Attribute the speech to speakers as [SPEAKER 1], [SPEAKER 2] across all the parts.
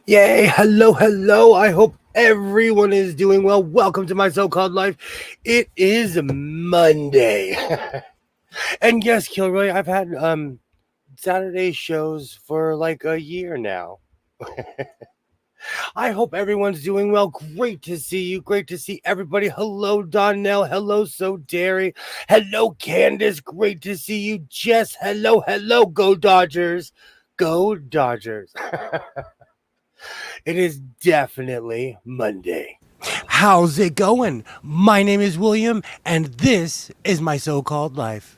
[SPEAKER 1] Yay! Hello. I hope everyone is doing well. Welcome to my so-called life. It is Monday, and yes, Kilroy, I've had Saturday shows for like a year now. I hope everyone's doing well. Great to see you. Great to see everybody. Hello, Donnell. Hello, So Dairy. Hello, Candace. Great to see you. Jess. Hello. Go Dodgers. Go Dodgers. It is definitely Monday. How's it going? My name is William, and this is my so called life.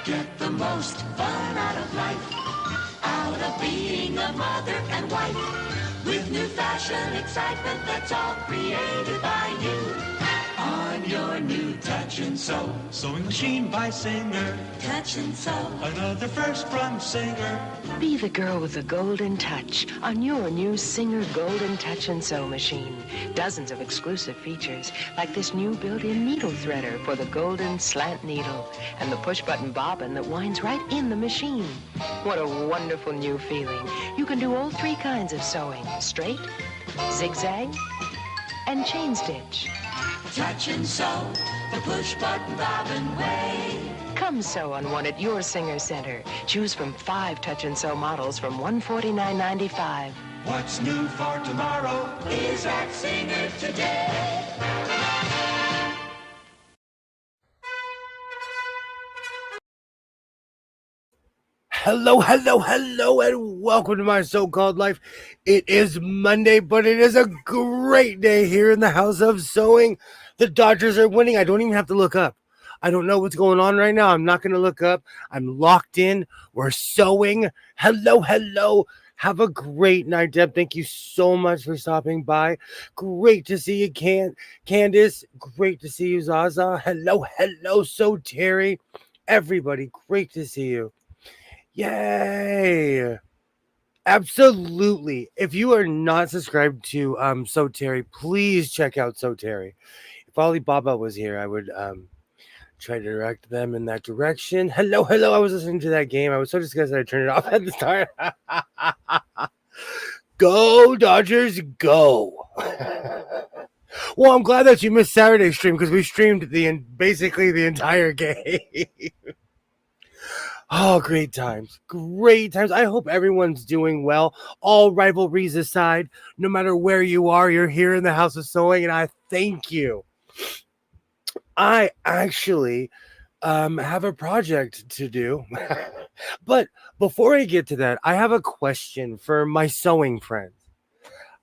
[SPEAKER 2] Get the most fun out of life, out of being a mother and wife, with new fashion excitement that's all created by you. On your new Touch and Sew
[SPEAKER 3] Sewing machine by Singer.
[SPEAKER 2] Touch and Sew.
[SPEAKER 3] Another first from Singer.
[SPEAKER 4] Be the girl with the golden touch on your new Singer Golden Touch and Sew machine. Dozens of exclusive features, like this new built-in needle threader for the golden slant needle and the push-button bobbin that winds right in the machine. What a wonderful new feeling. You can do all three kinds of sewing: straight, zigzag, and chain stitch.
[SPEAKER 2] Touch and Sew, the push-button bobbin way.
[SPEAKER 4] Come sew on one at your Singer Center. Choose from 5 Touch and Sew models from $149.95.
[SPEAKER 3] What's new for tomorrow
[SPEAKER 2] Is at Singer today.
[SPEAKER 1] Hello, and welcome to my so called life. It is Monday, but it is a great day here in the house of sewing. The Dodgers are winning. I don't even have to look up. I don't know what's going on right now. I'm not going to look up. I'm locked in. We're sewing. Hello. Have a great night, Deb. Thank you so much for stopping by. Great to see you, Candace. Great to see you, Zaza. Hello, So Terry. Everybody, great to see you. Yay! Absolutely. If you are not subscribed to So Terry, please check out So Terry. If Alibaba was here, I would try to direct them in that direction. Hello. I was listening to that game. I was so disgusted I turned it off at the start. Go Dodgers, go! Well, I'm glad that you missed Saturday's stream because we streamed basically the entire game. Oh, great times. I hope everyone's doing well. All rivalries aside, no matter where you are, you're here in the House of Sewing, and I thank you. I actually have a project to do. But before I get to that, I have a question for my sewing friends.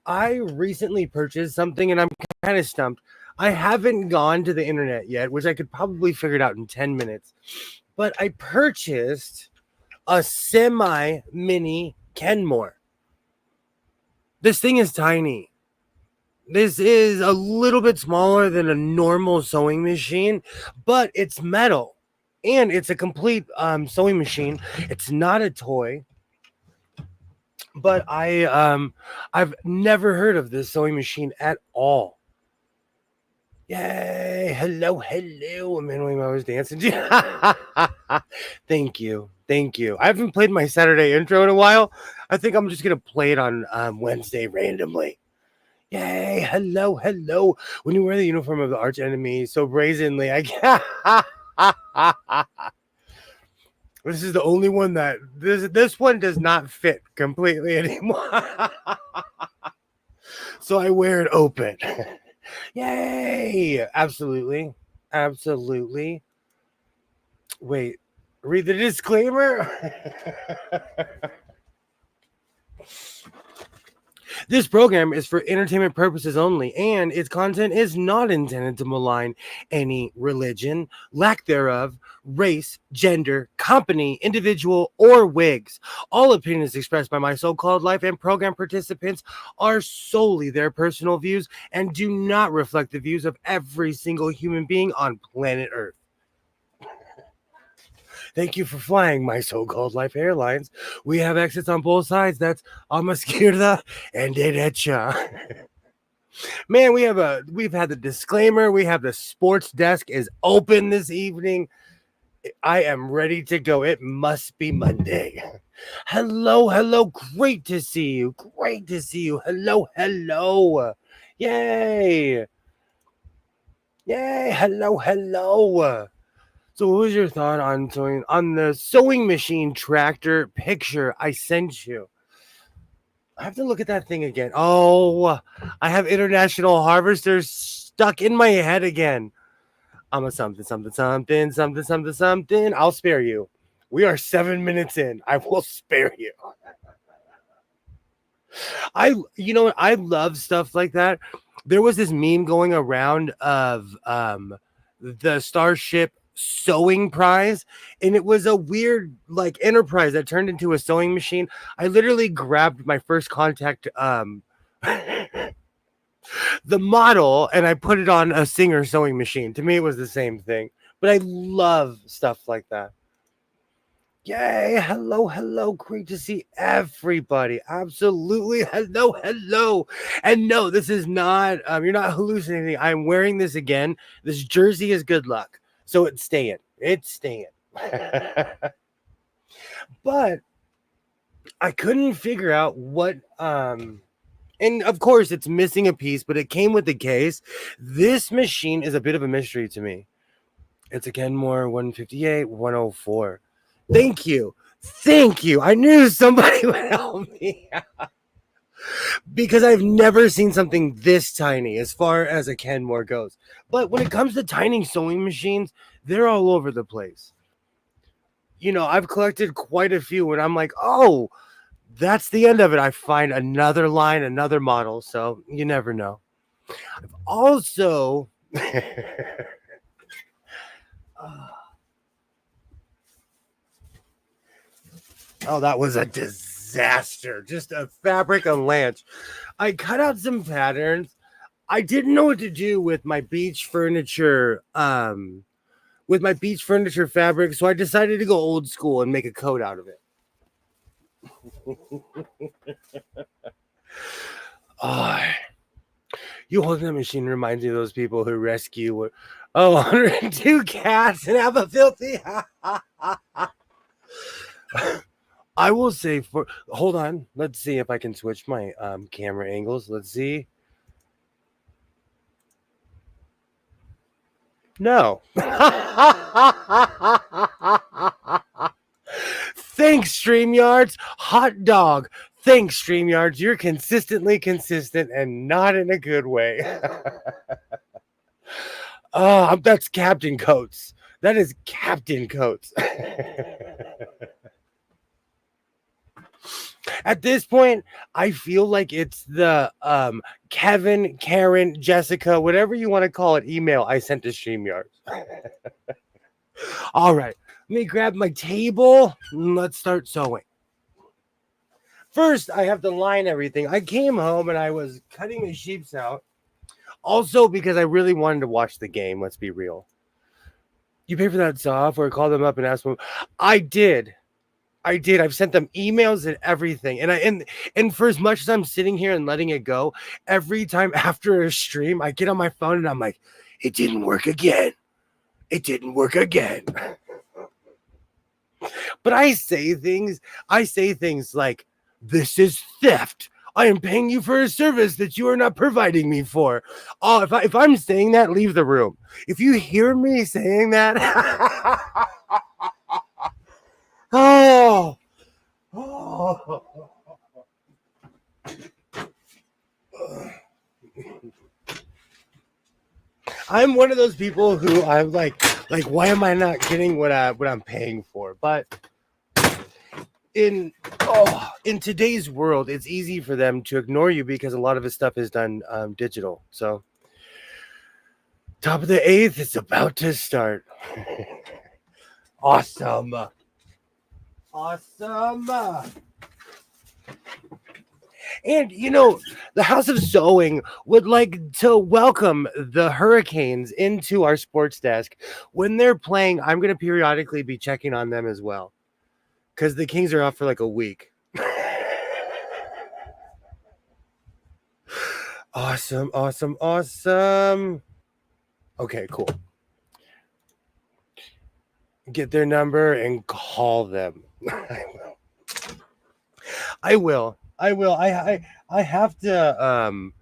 [SPEAKER 1] I recently purchased something and I'm kind of stumped. I haven't gone to the internet yet, which I could probably figure it out in 10 minutes. But I purchased a semi mini Kenmore. This thing is tiny. This is a little bit smaller than a normal sewing machine, but it's metal and it's a complete sewing machine. It's not a toy, but I've never heard of this sewing machine at all. Yay! Hello, hello. Emmanuel, I was dancing. Thank you. Thank you. I haven't played my Saturday intro in a while. I think I'm just going to play it on Wednesday randomly. Yay! Hello, hello. When you wear the uniform of the arch enemy so brazenly, this is the only one that this one does not fit completely anymore. So I wear it open. Yay! Absolutely. Absolutely. Wait, read the disclaimer. This program is for entertainment purposes only, and its content is not intended to malign any religion, lack thereof, race, gender, company, individual, or wigs. All opinions expressed by my so-called life and program participants are solely their personal views and do not reflect the views of every single human being on planet Earth. Thank you for flying my so-called life airlines. We have exits on both sides. That's a izquierda and derecha. Man, we've had the disclaimer. We have the sports desk is open this evening. I am ready to go. It must be Monday. Hello, hello. Great to see you. Great to see you. Hello, hello. Yay. Yay. Hello, hello. So what was your thought on the sewing machine tractor picture I sent you? I have to look at that thing again. Oh, I have International Harvesters stuck in my head again. I'm a something, something, something, something, something, something. I'll spare you. We are 7 minutes in. I will spare you. You know what? I love stuff like that. There was this meme going around of the Starship sewing prize, and it was a weird like enterprise that turned into a sewing machine. I literally grabbed my first contact the model and I put it on a Singer sewing machine. To me it was the same thing, but I love stuff like that. Yay, hello, hello. Great to see everybody. Absolutely. Hello, hello. And no, this is not you're not hallucinating. I'm wearing this again. This jersey is good luck. So it's staying. It's staying. But I couldn't figure out what and of course it's missing a piece, but it came with the case. This machine is a bit of a mystery to me. It's a Kenmore 158 104. Thank you. Thank you. I knew somebody would help me because I've never seen something this tiny as far as a Kenmore goes. But when it comes to tiny sewing machines, they're all over the place. You know, I've collected quite a few and I'm like, oh, that's the end of it. I find another line, another model. So you never know. I've also oh, that was a disaster. Just a fabric unlanch. I cut out some patterns. I didn't know what to do with my beach furniture, fabric, so I decided to go old school and make a coat out of it. Oh, you holding that machine reminds me of those people who rescue 102 cats and have a filthy. I will say hold on. Let's see if I can switch my camera angles. Let's see. No. Thanks, StreamYards. Hot dog. Thanks, StreamYards. You're consistently consistent and not in a good way. That's Captain Coates. That is Captain Coates. At this point, I feel like it's the Kevin, Karen, Jessica, whatever you want to call it, email I sent to StreamYards. All right, Let me grab my table and let's start sewing. First, I have to line everything. I came home and I was cutting my sheeps out. Also, because I really wanted to watch the game, let's be real. You pay for that software, call them up and ask them. I did. I did. I've sent them emails and everything. And for as much as I'm sitting here and letting it go, every time after a stream, I get on my phone and I'm like, it didn't work again. It didn't work again. But I say things like, this is theft. I am paying you for a service that you are not providing me for. Oh, if I'm saying that, leave the room. If you hear me saying that, oh, oh. I'm one of those people who I'm like, why am I not getting what I'm paying for? But in today's world, it's easy for them to ignore you because a lot of this stuff is done digital. So, top of the 8th, it's about to start. Awesome. And the House of Sewing would like to welcome the Hurricanes into our sports desk. When they're playing, I'm going to periodically be checking on them as well, because the Kings are off for like a week. Awesome. Okay, cool. Get their number and call them. I will. I have to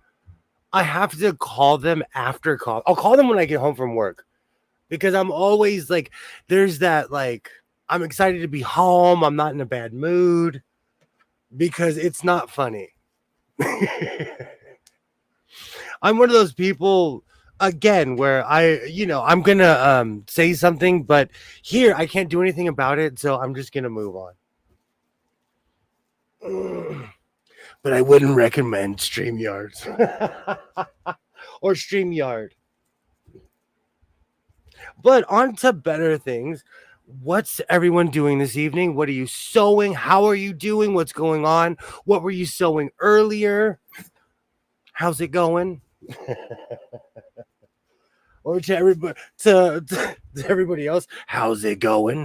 [SPEAKER 1] call them after call. I'll call them when I get home from work, because I'm always like, there's that, like, I'm excited to be home. I'm not in a bad mood because it's not funny. I'm one of those people, again, where I'm gonna say something, but here I can't do anything about it, so I'm just gonna move on. But I wouldn't recommend StreamYards or StreamYard. But on to better things. What's everyone doing this evening? What are you sewing? How are you doing? What's going on? What were you sewing earlier? How's it going? Or to everybody, to everybody else, how's it going?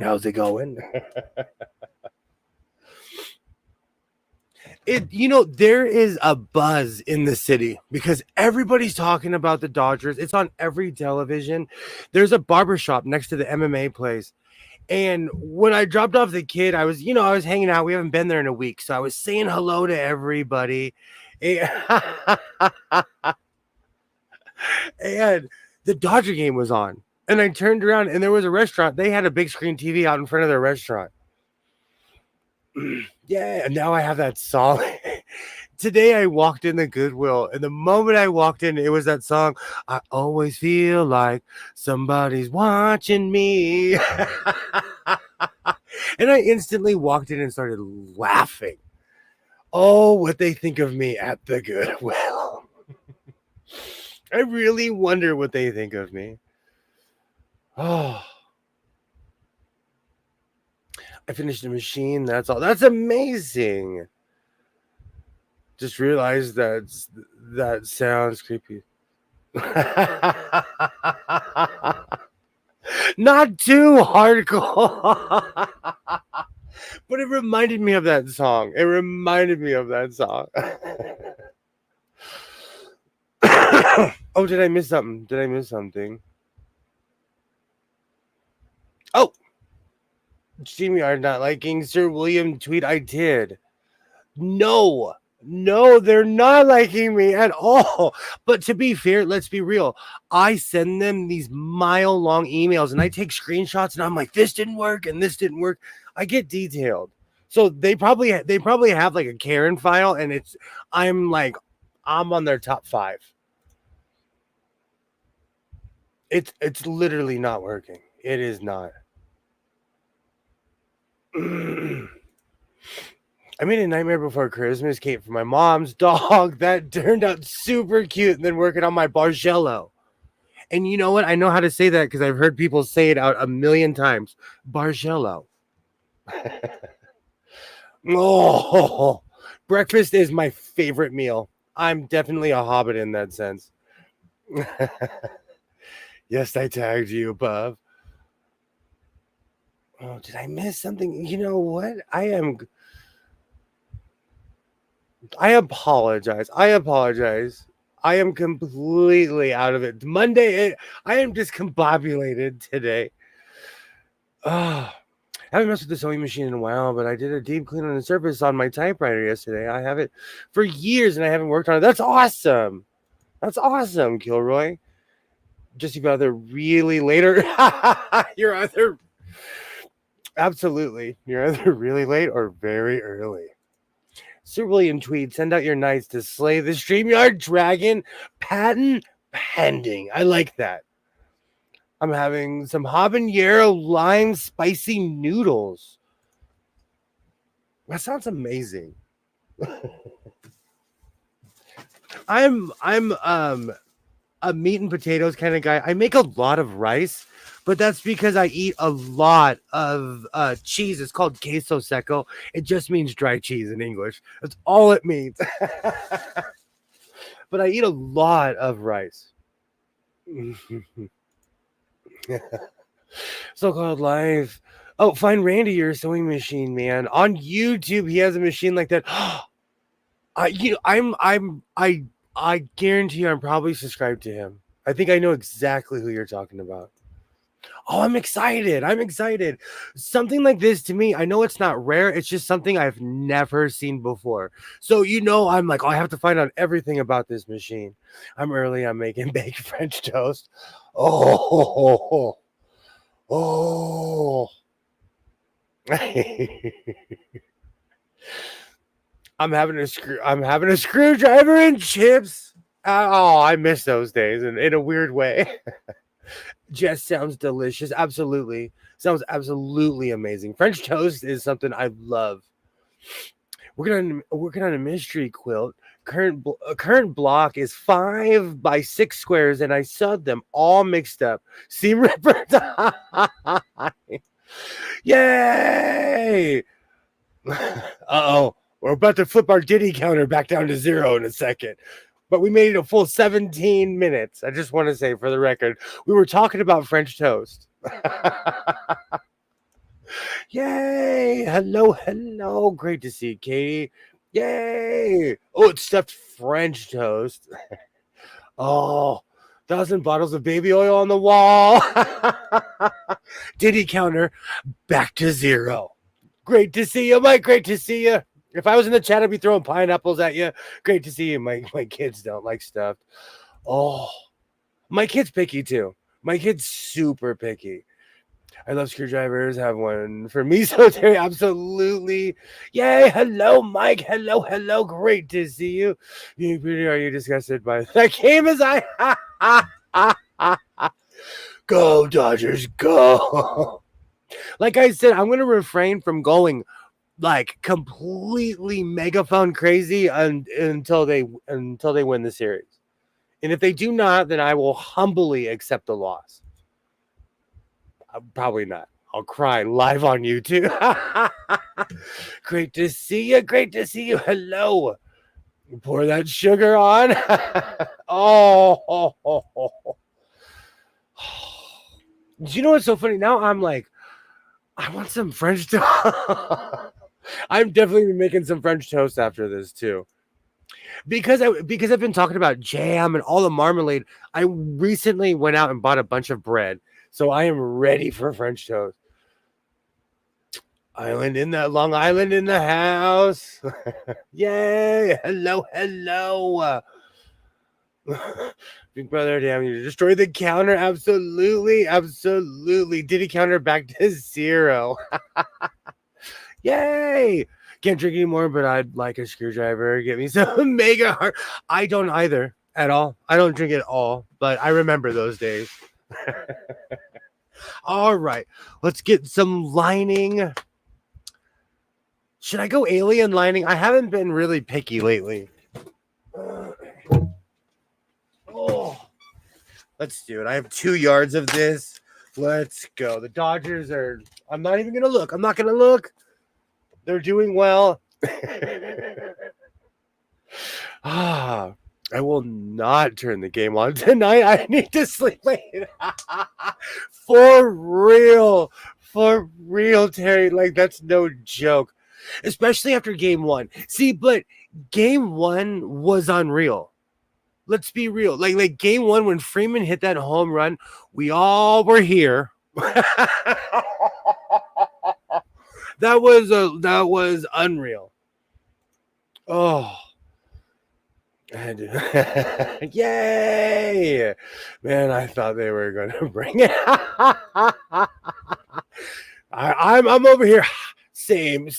[SPEAKER 1] There is a buzz in the city because everybody's talking about the Dodgers. It's on every television. There's a barbershop next to the MMA place. And when I dropped off the kid, I was hanging out. We haven't been there in a week. So I was saying hello to everybody. And the Dodger game was on. And I turned around and there was a restaurant. They had a big screen TV out in front of their restaurant. Yeah, and now I have that song. Today I walked in the Goodwill, and the moment I walked in, it was that song. I always feel like somebody's watching me. And I instantly walked in and started laughing. Oh, what they think of me at the Goodwill. I really wonder what they think of me. Oh. I finished the machine. That's all. That's amazing. Just realized that sounds creepy. Not too hardcore. But it reminded me of that song. Oh, did I miss something? Oh, StreamYard not liking Sir William tweet. I did. No, they're not liking me at all. But to be fair, let's be real. I send them these mile-long emails and I take screenshots and I'm like, this didn't work and this didn't work. I get detailed. So they probably have like a Karen file, and I'm on their top 5. It's literally not working. It is not. I made a Nightmare Before Christmas cape for my mom's dog that turned out super cute, and then working on my Bargello. And you know what? I know how to say that because I've heard people say it out a million times. Bargello. Oh, breakfast is my favorite meal. I'm definitely a hobbit in that sense. Yes, I tagged you, Bub. Oh, did I miss something? You know what? I apologize. I apologize. I am completely out of it. I am discombobulated today. Ah. I haven't messed with the sewing machine in a while, but I did a deep clean on the surface on my typewriter yesterday. I have it for years and I haven't worked on it. That's awesome. That's awesome, Kilroy. Just you've either really later. You're either absolutely. You're either really late or very early. Sir William Tweed, send out your knights to slay the StreamYard dragon. Patent pending. I like that. I'm having some habanero lime spicy noodles. That sounds amazing. I'm a meat and potatoes kind of guy. I make a lot of rice, but that's because I eat a lot of cheese. It's called queso seco. It just means dry cheese in English. That's all it means. But I eat a lot of rice. So-called life. Oh, find Randy your sewing machine, man. On YouTube, he has a machine like that. I guarantee you I'm probably subscribed to him. I think I know exactly who you're talking about. Oh, I'm excited. I'm excited. Something like this to me, I know it's not rare. It's just something I've never seen before. So, I'm like, oh, I have to find out everything about this machine. I'm early. I'm making baked French toast. Oh, oh. I'm having a screwdriver and chips. Oh, I miss those days in a weird way. Just sounds delicious. Absolutely. Sounds absolutely amazing. French toast is something I love. Working on a mystery quilt. Current block is 5 by 6 squares, and I sewed them all mixed up. Seam ripper time. Yay! Uh-oh. We're about to flip our Diddy counter back down to 0 in a second. But we made it a full 17 minutes. I just want to say for the record, we were talking about French toast. Yay! Hello, hello. Great to see you, Katie. Yay! Oh, it's stuffed French toast. Oh, 1,000 bottles of baby oil on the wall. Diddy counter back to 0. Great to see you, Mike. Great to see you. If I was in the chat, I'd be throwing pineapples at you. Great to see you. My kids don't like stuffed. Oh, my kid's picky too. My kid's super picky. I love screwdrivers. Have one for me, so Terry. Absolutely. Yay. Hello, Mike. Hello, hello. Great to see you. Are you disgusted by that game as I? Go, Dodgers, go. Like I said, I'm going to refrain from going like completely megaphone crazy until they win the series. And if they do not, then I will humbly accept the loss. Probably not. I'll cry live on YouTube. Great to see you. Great to see you. Hello. Pour that sugar on. Oh. Do you know what's so funny? Now I'm like, I want some French toast. I'm definitely making some French toast after this too. Because I've been talking about jam and all the marmalade. I recently went out and bought a bunch of bread. So I am ready for French toast. Long Island in the house. Yay. Hello, hello. Big brother, damn, you destroyed the counter. Absolutely, absolutely. Diddy counter back to 0. Yay. Can't drink anymore, but I'd like a screwdriver. Get me some mega hard. I don't either at all. I don't drink at all, but I remember those days. All right, let's get some lining. Should I go alien lining? I haven't been really picky lately. Oh, Let's do it. I have 2 yards of this. Let's go. The Dodgers are. I'm not even gonna look. I'm not gonna look. They're doing well. I will not turn the game on tonight. I need to sleep late. For real. For real, Terry. Like, that's no joke. Especially after game 1. See, but game 1 was unreal. Let's be real. Like game 1 when Freeman hit that home run, we all were here. That was unreal. Oh. Yay! Man, I thought they were going to bring it. I'm over here. Same,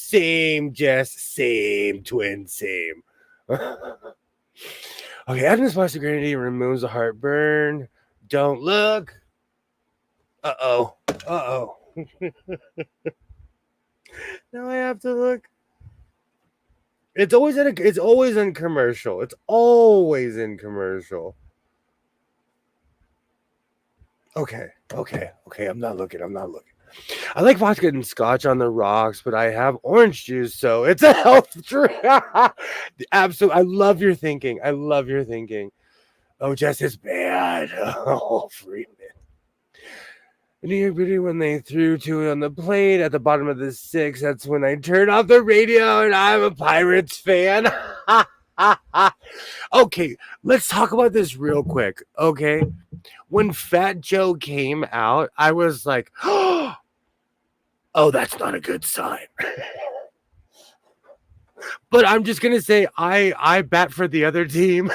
[SPEAKER 1] Jess. Same, twin, same. Okay, Adam's plastic grenade removes the heartburn. Don't look. Uh-oh. Now I have to look. It's always in commercial. It's always in commercial. Okay. I'm not looking. I like vodka and scotch on the rocks, but I have orange juice, so it's a health drink. Absolutely. I love your thinking. Oh, Jess is bad. Oh, Freeman. New York Beauty, when they threw 2 on the plate at the bottom of the 6th, that's when I turned off the radio, and I'm a Pirates fan. Okay, let's talk about this real quick, okay? When Fat Joe came out, I was like, oh, that's not a good sign. But I'm just going to say I bat for the other team.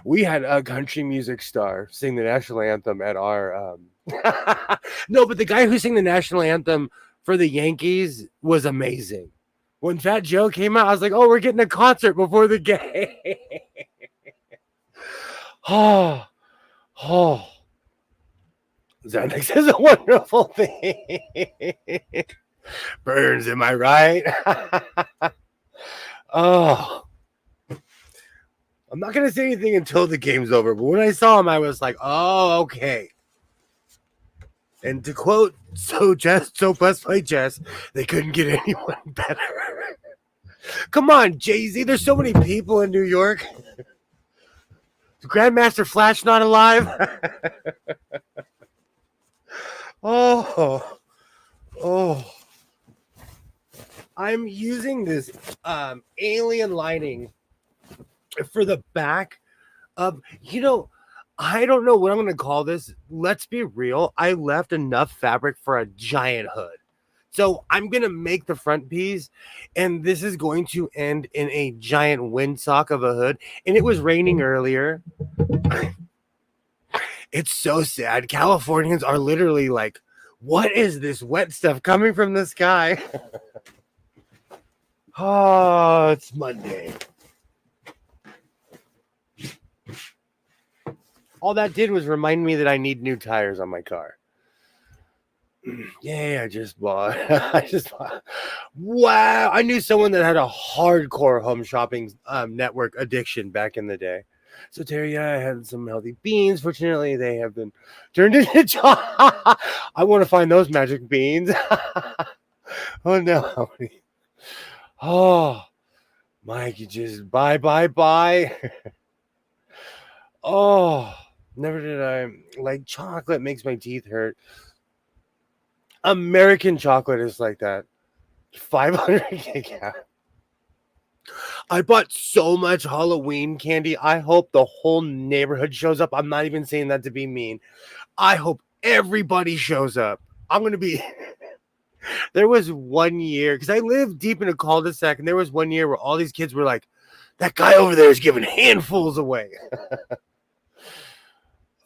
[SPEAKER 1] We had a country music star sing the national anthem at our no, but the guy who sang the national anthem for the Yankees was amazing. When Fat Joe came out, I was like, oh, we're getting a concert before the game. Oh, Xanax is a wonderful thing. Burns, am I right? Oh. I'm not going to say anything until the game's over, but when I saw him, I was like, oh, okay. And to quote So Best by Jess, they couldn't get anyone better. Come on, Jay-Z, there's so many people in New York. Is Grandmaster Flash not alive? Oh. I'm using this alien lining for the back of, I don't know what I'm going to call this. Let's be real. I left enough fabric for a giant hood. So I'm going to make the front piece, and this is going to end in a giant windsock of a hood. And it was raining earlier. It's so sad. Californians are literally like, what is this wet stuff coming from the sky? Oh, it's Monday. All that did was remind me that I need new tires on my car. Yeah, I just bought. Wow, I knew someone that had a hardcore home shopping network addiction back in the day. So Terry, I had some healthy beans. Fortunately, they have been turned into I want to find those magic beans. Oh no. Oh, Mike, you just bye. Oh, never did I like chocolate makes my teeth hurt. American chocolate is like that. 500 yeah. I bought so much Halloween candy. I hope the whole neighborhood shows up. I'm not even saying that to be mean. I hope everybody shows up. I'm going to be... There was one year, because I live deep in a cul-de-sac, and there was one year where all these kids were like, that guy over there is giving handfuls away.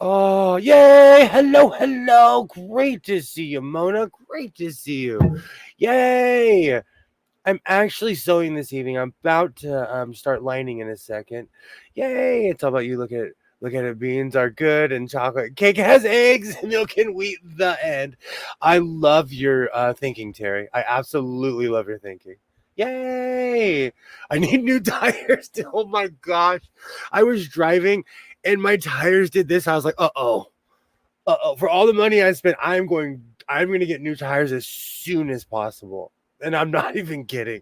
[SPEAKER 1] Oh, yay. Hello. Great to see you, Mona. Great to see you. Yay. I'm actually sewing this evening. I'm about to start lining in a second. Yay. It's all about you. Look at it. Beans are good and chocolate cake has eggs, milk and wheat, the end. I love your thinking, Terry. I absolutely love your thinking. Yay. I need new tires. Oh my gosh. I was driving and my tires did this. I was like, for all the money I spent, I'm going to get new tires as soon as possible. And I'm not even kidding.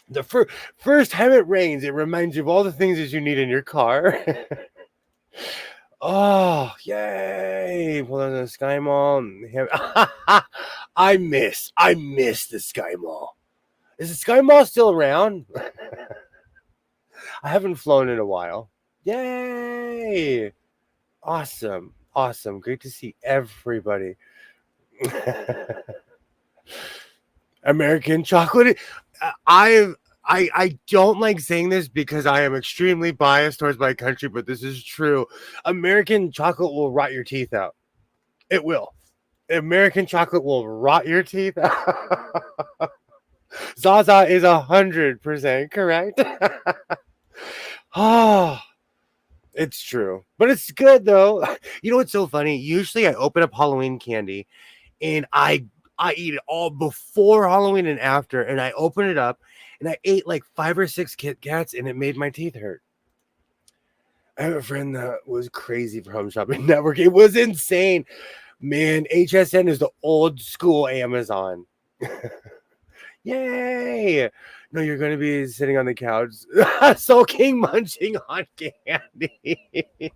[SPEAKER 1] The first time it rains, it reminds you of all the things that you need in your car. Oh, yay. Pull on the Sky Mall. I miss the Sky Mall. Is the Sky Mall still around? I haven't flown in a while. Yay. Awesome. Great to see everybody. American chocolate. I don't like saying this because I am extremely biased towards my country, but this is true. American chocolate will rot your teeth out. It will. American chocolate will rot your teeth out. Zaza is 100% correct. Oh, it's true. But it's good, though. You know what's so funny? Usually I open up Halloween candy and I eat it all before Halloween and after, and I open it up and I ate like 5 or 6 Kit Kats and it made my teeth hurt. I have a friend that was crazy for Home Shopping Network. It was insane. Man, HSN is the old school Amazon. Yay! No, you're going to be sitting on the couch, sulking, munching on candy.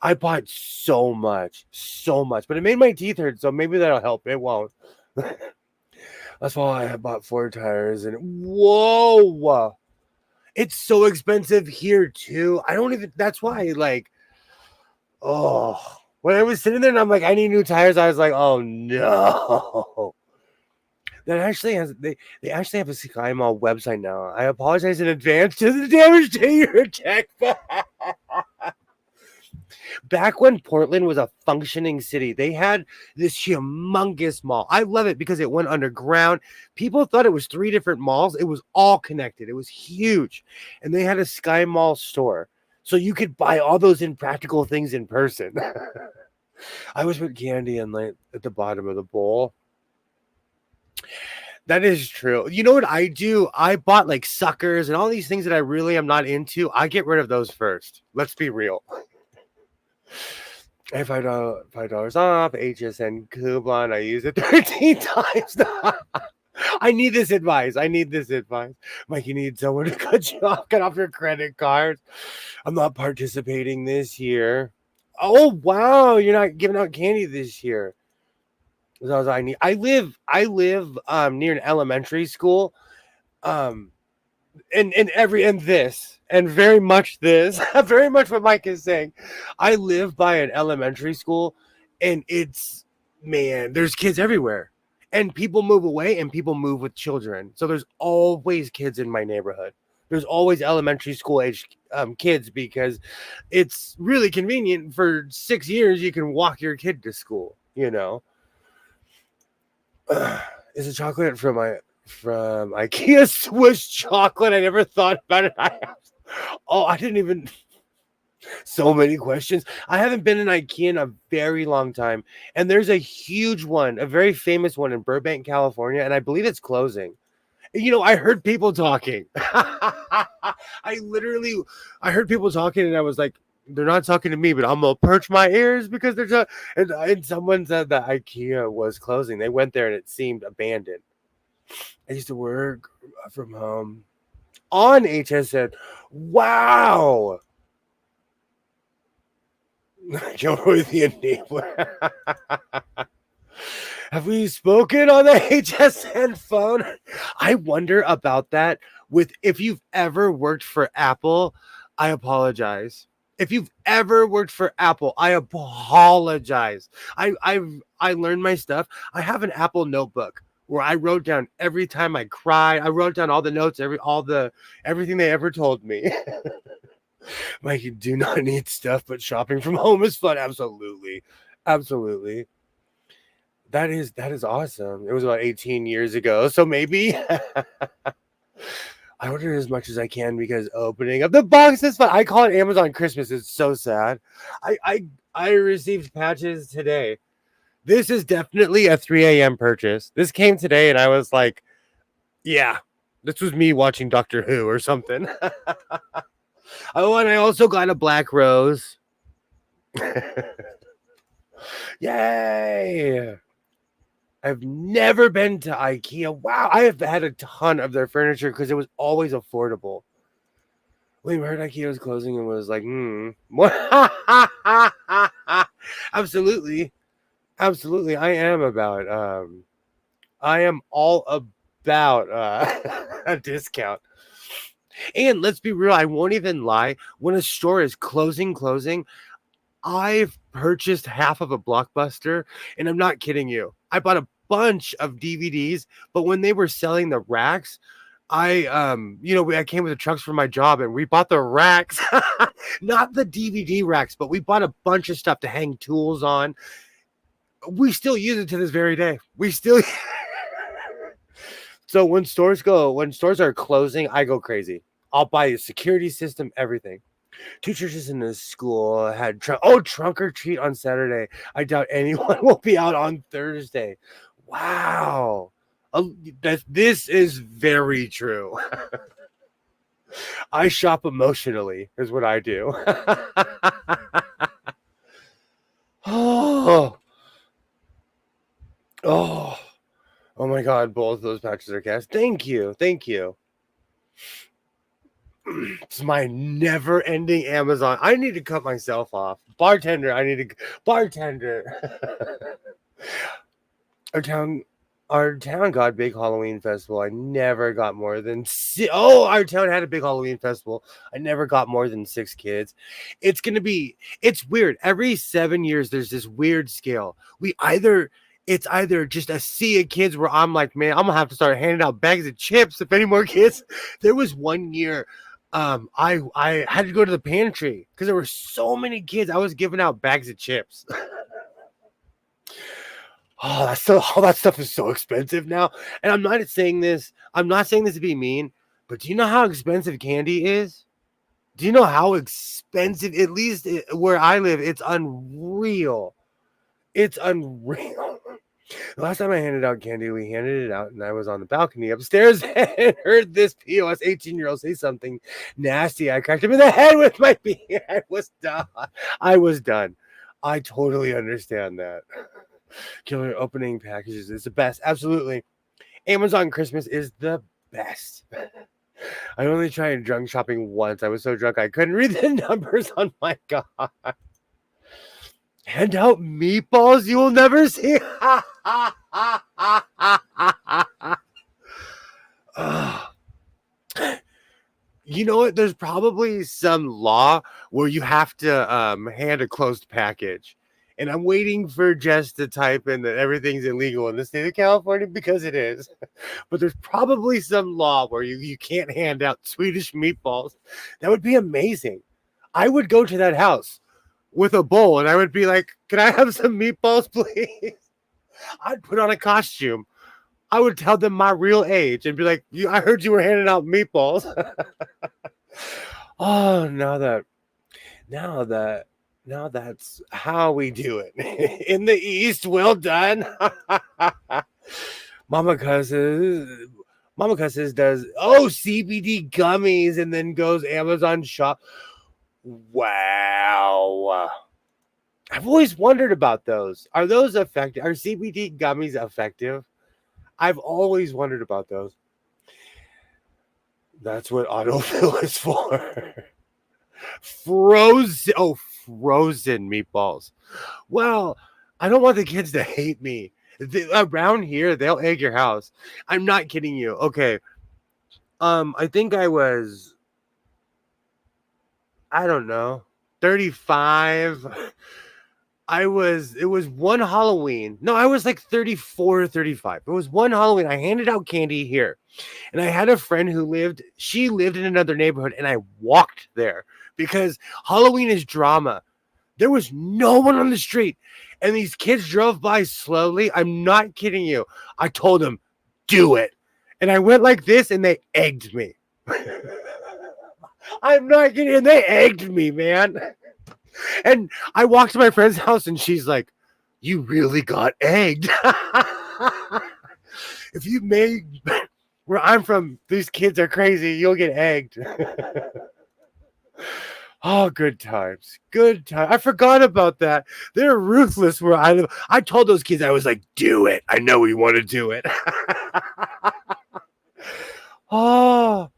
[SPEAKER 1] I bought so much, but it made my teeth hurt, so maybe that'll help. It won't. That's why I bought 4 tires, and whoa, it's so expensive here too. That's why, like, when I was sitting there and I'm like, I need new tires, I was like, oh no. That actually they actually have a Sky Mall website now. I apologize in advance to the damage to your tech. Back when Portland was a functioning city, they had this humongous mall. I love it because it went underground. People thought it was 3 different malls. It was all connected. It was huge. And they had a Sky Mall store. So you could buy all those impractical things in person. I always put candy in like at the bottom of the bowl. That is true. You know what I do? I bought like suckers and all these things that I really am not into. I get rid of those first. Let's be real. If $5 off, HSN coupon, I use it 13 times. I need this advice. Mike, you need someone to cut off your credit card. I'm not participating this year. Oh, wow. You're not giving out candy this year. I live near an elementary school. And very much what Mike is saying. I live by an elementary school, and there's kids everywhere, and people move away and people move with children. So there's always kids in my neighborhood. There's always elementary school age kids because it's really convenient. For 6 years, you can walk your kid to school, you know. Is a chocolate from IKEA Swiss chocolate? I never thought about it. I didn't even. So many questions. I haven't been in IKEA in a very long time, and there's a huge one, a very famous one in Burbank, California, and I believe it's closing. You know, I heard people talking. I heard people talking, and I was like, they're not talking to me, but I'm gonna perch my ears because they're and someone said that IKEA was closing. They went there and it seemed abandoned. I used to work from home on HSN. Wow. Joe the enabler. Have we spoken on the HSN phone? I wonder about that. If you've ever worked for Apple, I apologize. If you've ever worked for Apple, I apologize. I learned my stuff. I have an Apple notebook where I wrote down every time I cried. I wrote down all the notes, everything they ever told me. Mike, you do not need stuff, but shopping from home is fun. Absolutely. That is awesome. It was about 18 years ago, so maybe I order as much as I can because opening up the box is fun. I call it Amazon Christmas. It's so sad. I received patches today. This is definitely a 3 a.m. purchase. This came today, and I was like, yeah, this was me watching Doctor Who or something. Oh, and I also got a black rose. Yay! I've never been to IKEA. Wow, I have had a ton of their furniture because it was always affordable. We heard IKEA was closing and was like, absolutely, absolutely. I am all about a discount. And let's be real, I won't even lie. When a store is closing, I've purchased half of a Blockbuster, and I'm not kidding you. I bought a bunch of DVDs, but when they were selling the racks, I came with the trucks for my job, and we bought the racks, not the DVD racks, but we bought a bunch of stuff to hang tools on. We still use it to this very day. We still. So when stores are closing, I go crazy. I'll buy a security system, everything. Two churches in this school had trunk or treat on Saturday. I doubt anyone will be out on Thursday. Wow. This is very true. I shop emotionally is what I do. oh, oh, oh my God! Both those patches are cast. Thank you. It's my never-ending Amazon. I need to cut myself off. Bartender. Our town got a big Halloween festival. I never got more than our town had a big Halloween festival. I never got more than 6 kids. It's weird. Every 7 years there's this weird scale. It's either just a sea of kids where I'm like, man, I'm gonna have to start handing out bags of chips if any more kids. There was one year I had to go to the pantry because there were so many kids. I was giving out bags of chips. All that stuff is so expensive now. And I'm not saying this to be mean, but do you know how expensive candy is? Do you know how expensive, at least where I live, it's unreal. It's unreal. The last time I handed out candy, we handed it out and I was on the balcony upstairs and heard this POS 18-year-old say something nasty. I cracked him in the head with my beer. I was done. I totally understand that. Killer opening packages is the best. Absolutely. Amazon Christmas is the best. I only tried drunk shopping once. I was so drunk I couldn't read the numbers on my God. Hand out meatballs you will never see. You know what? There's probably some law where you have to hand a closed package. And I'm waiting for Jess to type in that everything's illegal in the state of California because it is. But there's probably some law where you can't hand out Swedish meatballs. That would be amazing. I would go to that house with a bowl and I would be like, can I have some meatballs, please? I'd put on a costume. I would tell them my real age and be like, I heard you were handing out meatballs. Oh, now that's how we do it. In the East, well done. Mama Cusses does CBD gummies and then goes Amazon shop. Wow. I've always wondered about those. Are those effective? Are CBD gummies effective? I've always wondered about those. That's what autofill is for. Frozen meatballs. Well, I don't want the kids to hate me. Around here, they'll egg your house. I'm not kidding you. Okay. I think I was, I don't know, 35. It was one Halloween. No, I was like 34 or 35. It was one Halloween. I handed out candy here. And I had a friend she lived in another neighborhood and I walked there because Halloween is drama. There was no one on the street and these kids drove by slowly. I'm not kidding you. I told them, do it. And I went like this and they egged me. I'm not kidding. They egged me, man. And I walked to my friend's house and she's like, you really got egged. If you where I'm from, these kids are crazy. You'll get egged. Oh, good times. Good time. I forgot about that. They're ruthless where I live. I told those kids, I was like, do it. I know you want to do it. Oh,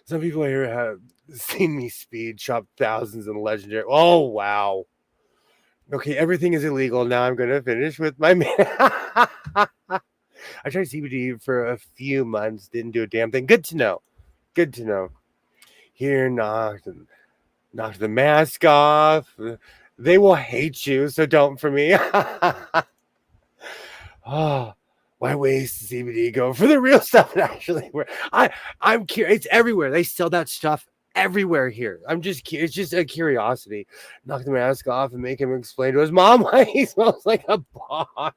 [SPEAKER 1] some people here have seen me speed shop thousands in legendary. Oh, wow. Okay, everything is illegal. Now I'm going to finish with my man. I tried CBD for a few months, didn't do a damn thing. Good to know. Good to know. Here, knock the mask off. They will hate you, so don't for me. Oh, why waste CBD? Go for the real stuff. And actually, I'm curious. It's everywhere. They sell that stuff everywhere here. It's just a curiosity. Knock the mask off and make him explain to his mom why he smells like a bar.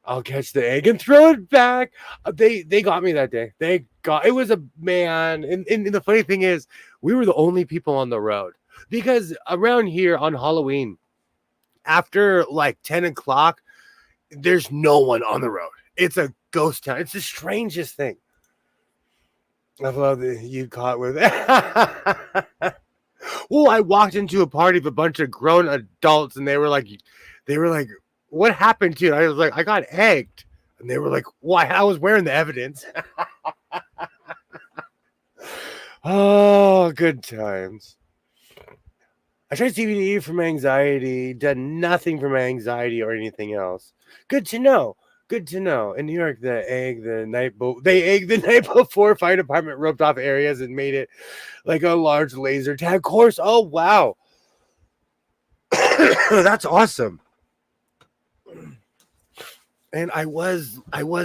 [SPEAKER 1] I'll catch the egg and throw it back. They got me that day. It was a man. And the funny thing is, we were the only people on the road because around here on Halloween, after like 10 o'clock, there's no one on the road. It's a ghost town. It's the strangest thing. I love that you caught with it. Well, I walked into a party of a bunch of grown adults, and they were like, what happened to you? I was like, I got egged. And they were like, why? I was wearing the evidence. Oh, good times. I tried CBD for my anxiety, done nothing for my anxiety or anything else. Good to know. Good to know. In New York, they egged the night before. Fire department roped off areas and made it like a large laser tag course. Oh, wow. That's awesome. And I was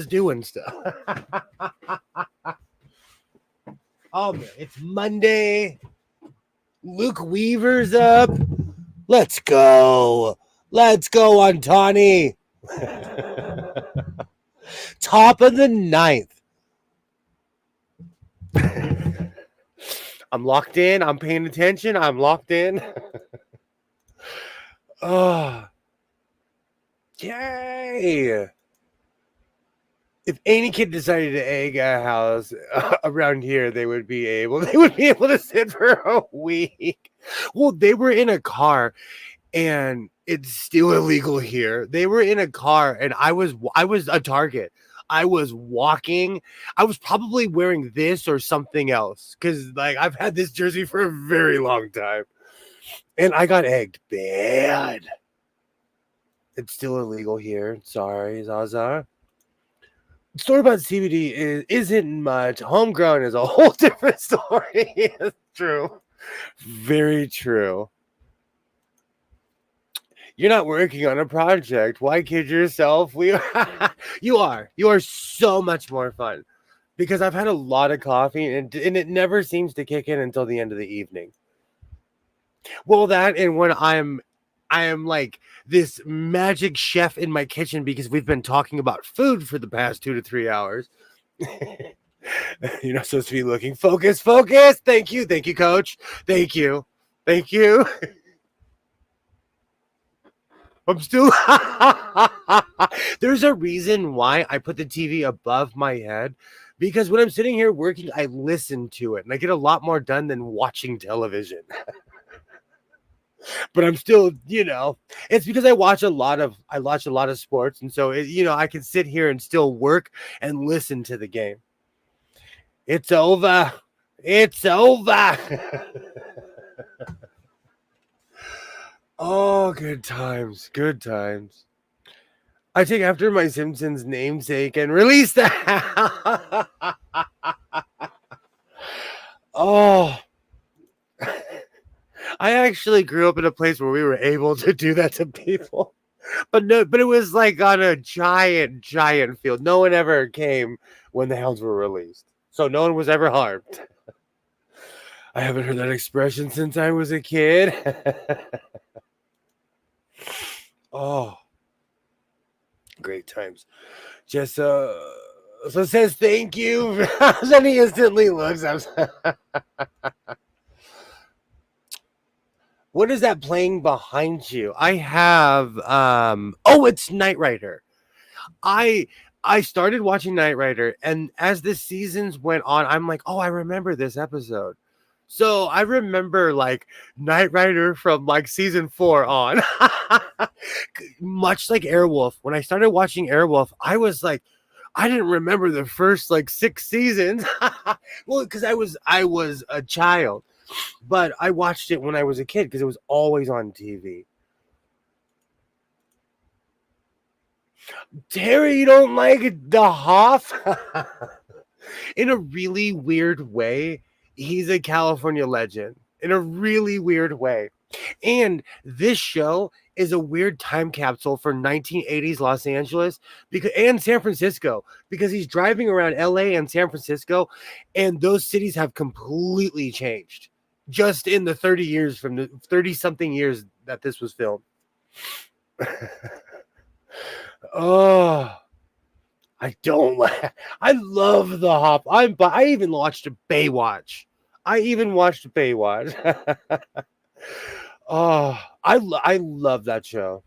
[SPEAKER 1] doing stuff. Oh man, it's Monday. Luke Weaver's up. Let's go. Let's go, Antani. Top of the ninth. I'm locked in. I'm paying attention. I'm locked in. Oh. Yay. If any kid decided to egg a house around here, they would be able to sit for a week. Well, they were in a car, and it's still illegal here. They were in a car, and I was a target. I was walking. I was probably wearing this or something else because, like, I've had this jersey for a very long time, and I got egged bad. It's still illegal here. Sorry, Zaza. Store-bought CBD isn't much. Homegrown is a whole different story. It's true. Very true. You're not working on a project. Why kid yourself? You are so much more fun because I've had a lot of coffee and it never seems to kick in until the end of the evening. Well, that and when I am like this magic chef in my kitchen because we've been talking about food for the past 2 to 3 hours. You're not supposed to be looking. Focus. Thank you, coach. Thank you. I'm still. There's a reason why I put the TV above my head because when I'm sitting here working, I listen to it and I get a lot more done than watching television. But I'm still, it's because I watch a lot of sports, and so I can sit here and still work and listen to the game. It's over. Oh, good times. I take after my Simpsons namesake and release that. Oh. I actually grew up in a place where we were able to do that to people. But it was like on a giant field. No one ever came when the hounds were released. So no one was ever harmed. I haven't heard that expression since I was a kid. Oh. Great times. Just so says thank you. Then he instantly looks. What is that playing behind you? I have it's Knight Rider. I started watching Knight Rider, and as the seasons went on, I'm like, oh, I remember this episode. So I remember like Knight Rider from like season 4 on. Much like Airwolf. When I started watching Airwolf, I was like, I didn't remember the first like 6 seasons. Well, because I was a child, but I watched it when I was a kid because it was always on TV. Terry, you don't like the Hoff? In a really weird way, he's a California legend. In a really weird way. And this show is a weird time capsule for 1980s Los Angeles and San Francisco because he's driving around LA and San Francisco, and those cities have completely changed just in the 30 years from the 30 something years that this was filmed. Oh, I don't like. I love the Hop. I even watched Baywatch. I even watched Baywatch. Oh, I love that show.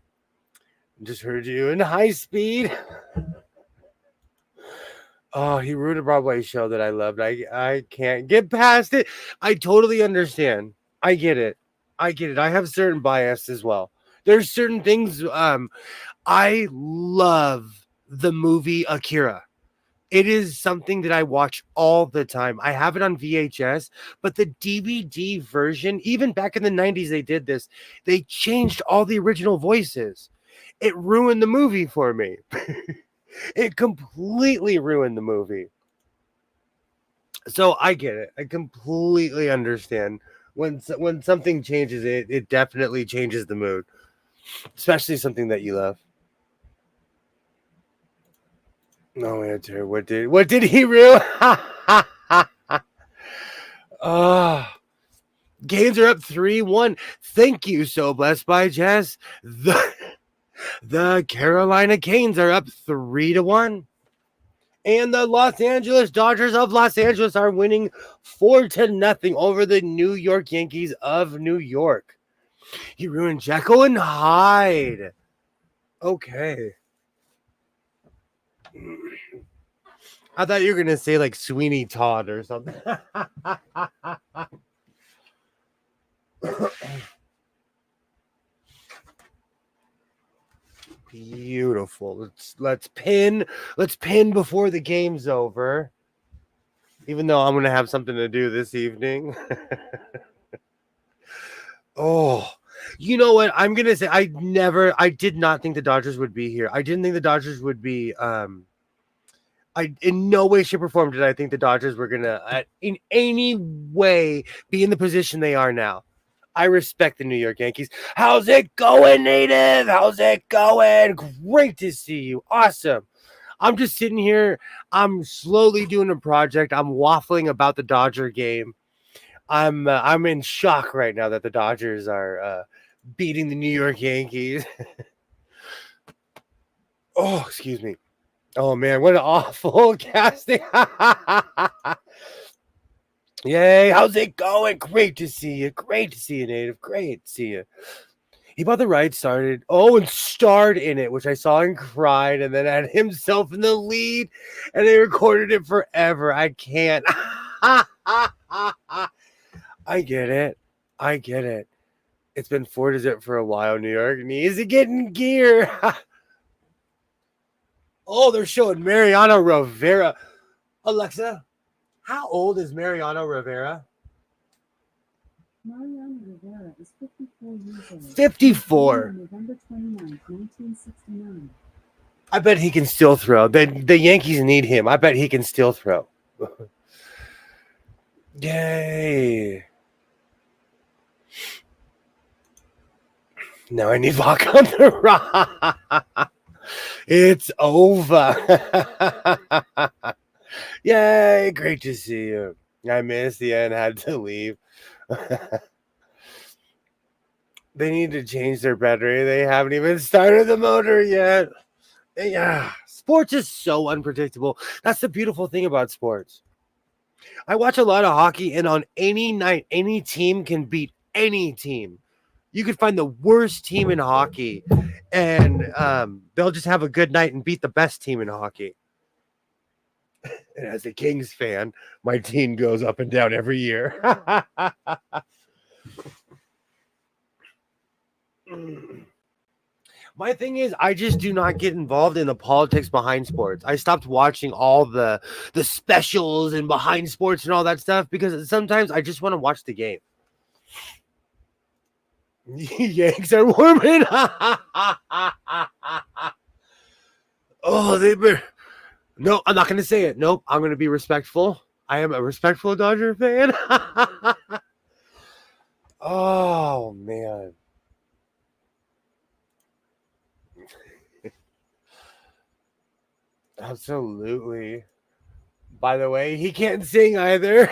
[SPEAKER 1] Just heard you in High Speed. Oh, he ruined a Broadway show that I loved. I can't get past it. I totally understand. I get it. I get it. I have certain bias as well. There's certain things. I love the movie Akira. It is something that I watch all the time. I have it on VHS, but the DVD version, even back in the 90s, they did this. They changed all the original voices. It ruined the movie for me. It completely ruined the movie. So I get it. I completely understand. When something changes, it definitely changes the mood, especially something that you love. No answer. What did he ruin? Ah. Games are up 3-1. Thank you, So Blessed by Jess. The Carolina Canes are up 3-1. And the Los Angeles Dodgers of Los Angeles are winning 4-0 over the New York Yankees of New York. He ruined Jekyll and Hyde. Okay. I thought you were going to say like Sweeney Todd or something. Beautiful. Let's pin before the game's over. Even though I'm gonna have something to do this evening. Oh, you know what? I'm gonna say I did not think the Dodgers would be here. I didn't think the Dodgers would be I in no way, shape, or form did I think the Dodgers were gonna in any way be in the position they are now. I respect the New York Yankees. How's it going, Native? How's it going? Great to see you. Awesome. I'm just sitting here. I'm slowly doing a project. I'm waffling about the Dodger game. I'm in shock right now that the Dodgers are beating the New York Yankees. Oh, excuse me. Oh man, what an awful casting. Yay, how's it going? Great to see you. Great to see you, Native. Great to see you. He bought the right, started. Oh, and starred in it, which I saw and cried, and then had himself in the lead, and they recorded it forever. I can't. I get it. I get it. It's been 4-0 for a while. New York needs to get in gear. Oh, they're showing Mariano Rivera. Alexa, how old is Mariano Rivera?
[SPEAKER 5] Mariano Rivera is 54 years old.
[SPEAKER 1] 54.
[SPEAKER 5] On November 29, 1969.
[SPEAKER 1] I bet he can still throw. The Yankees need him. I bet he can still throw. Yay. Now I need Bach on the rock. It's over. Yay. Great to see you. I missed the end. Had to leave. They need to change their battery. They haven't even started the motor yet. Yeah. Sports is so unpredictable. That's the beautiful thing about sports. I watch a lot of hockey, and on any night, any team can beat any team. You could find the worst team in hockey, and they'll just have a good night and beat the best team in hockey. And as a Kings fan, my team goes up and down every year. My thing is, I just do not get involved in the politics behind sports. I stopped watching all the specials and behind sports and all that stuff because sometimes I just want to watch the game. Yanks are warming. Oh, they've been. No, I'm not going to say it. Nope, I'm going to be respectful. I am a respectful Dodger fan. Oh man. Absolutely. By the way, he can't sing either.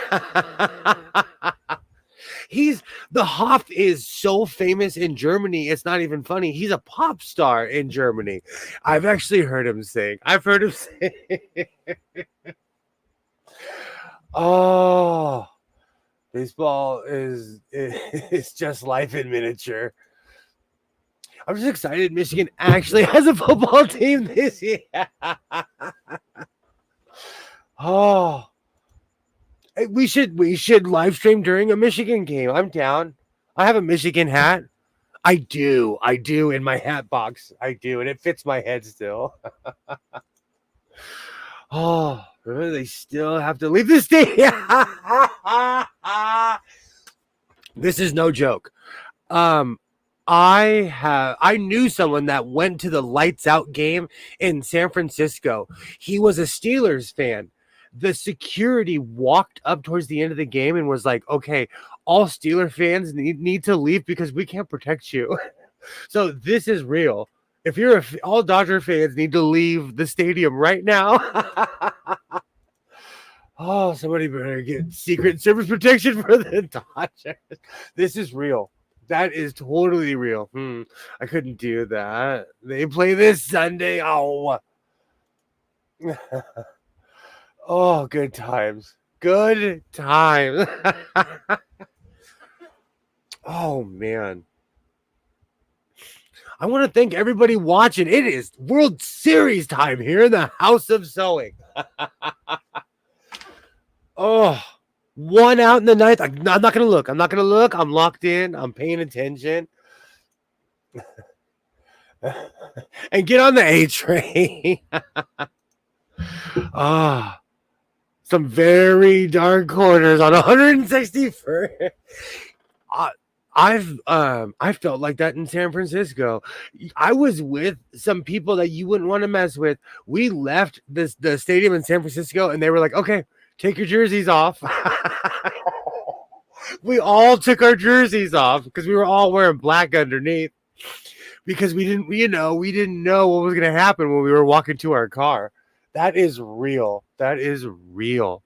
[SPEAKER 1] He's the Hoff is so famous in Germany. It's not even funny. He's a pop star in Germany. I've actually heard him sing. I've heard him sing. Oh, baseball is just life in miniature. I'm just excited Michigan actually has a football team this year. Oh, we should live stream during a Michigan game. I'm down. I have a Michigan hat. I do in my hat box. I do, and it fits my head still. Oh, remember they still have to leave the stadium. This is no joke. I knew someone that went to the lights out game in San Francisco. He was a Steelers fan. The security walked up towards the end of the game and was like, okay, all Steeler fans need to leave because we can't protect you. So this is real. If you're all Dodger fans need to leave the stadium right now. Oh, somebody better get Secret Service protection for the Dodgers. This is real. That is totally real. I couldn't do that. They play this Sunday. Oh. Oh, good times. Good times. Oh, man. I want to thank everybody watching. It is World Series time here in the House of Sewing. Oh, one out in the ninth. I'm not going to look. I'm not going to look. I'm locked in. I'm paying attention. And get on the A train. Ah, some very dark corners on 161st. I felt like that in San Francisco. I was with some people that you wouldn't want to mess with. We left the stadium in San Francisco, and they were like, "Okay, take your jerseys off." We all took our jerseys off because we were all wearing black underneath because we didn't know what was going to happen when we were walking to our car. That is real. That is real.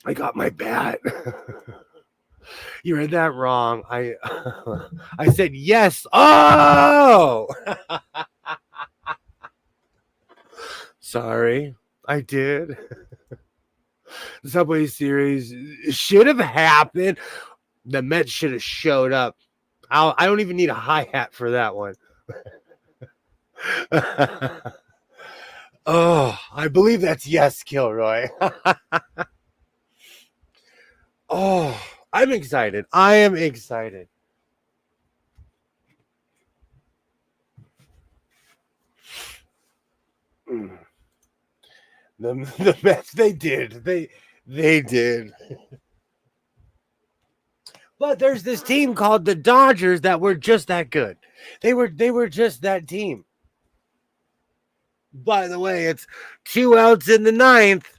[SPEAKER 1] I got my bat. You read that wrong. I said yes. Oh, sorry. I did. The Subway Series should have happened. The Mets should have showed up. I don't even need a hi-hat for that one. Oh, I believe that's yes, Kilroy. Oh, I'm excited. I am excited. The Mets, they did. They did. But there's this team called the Dodgers that were just that good. They were just that team. By the way, it's 2 outs in the ninth.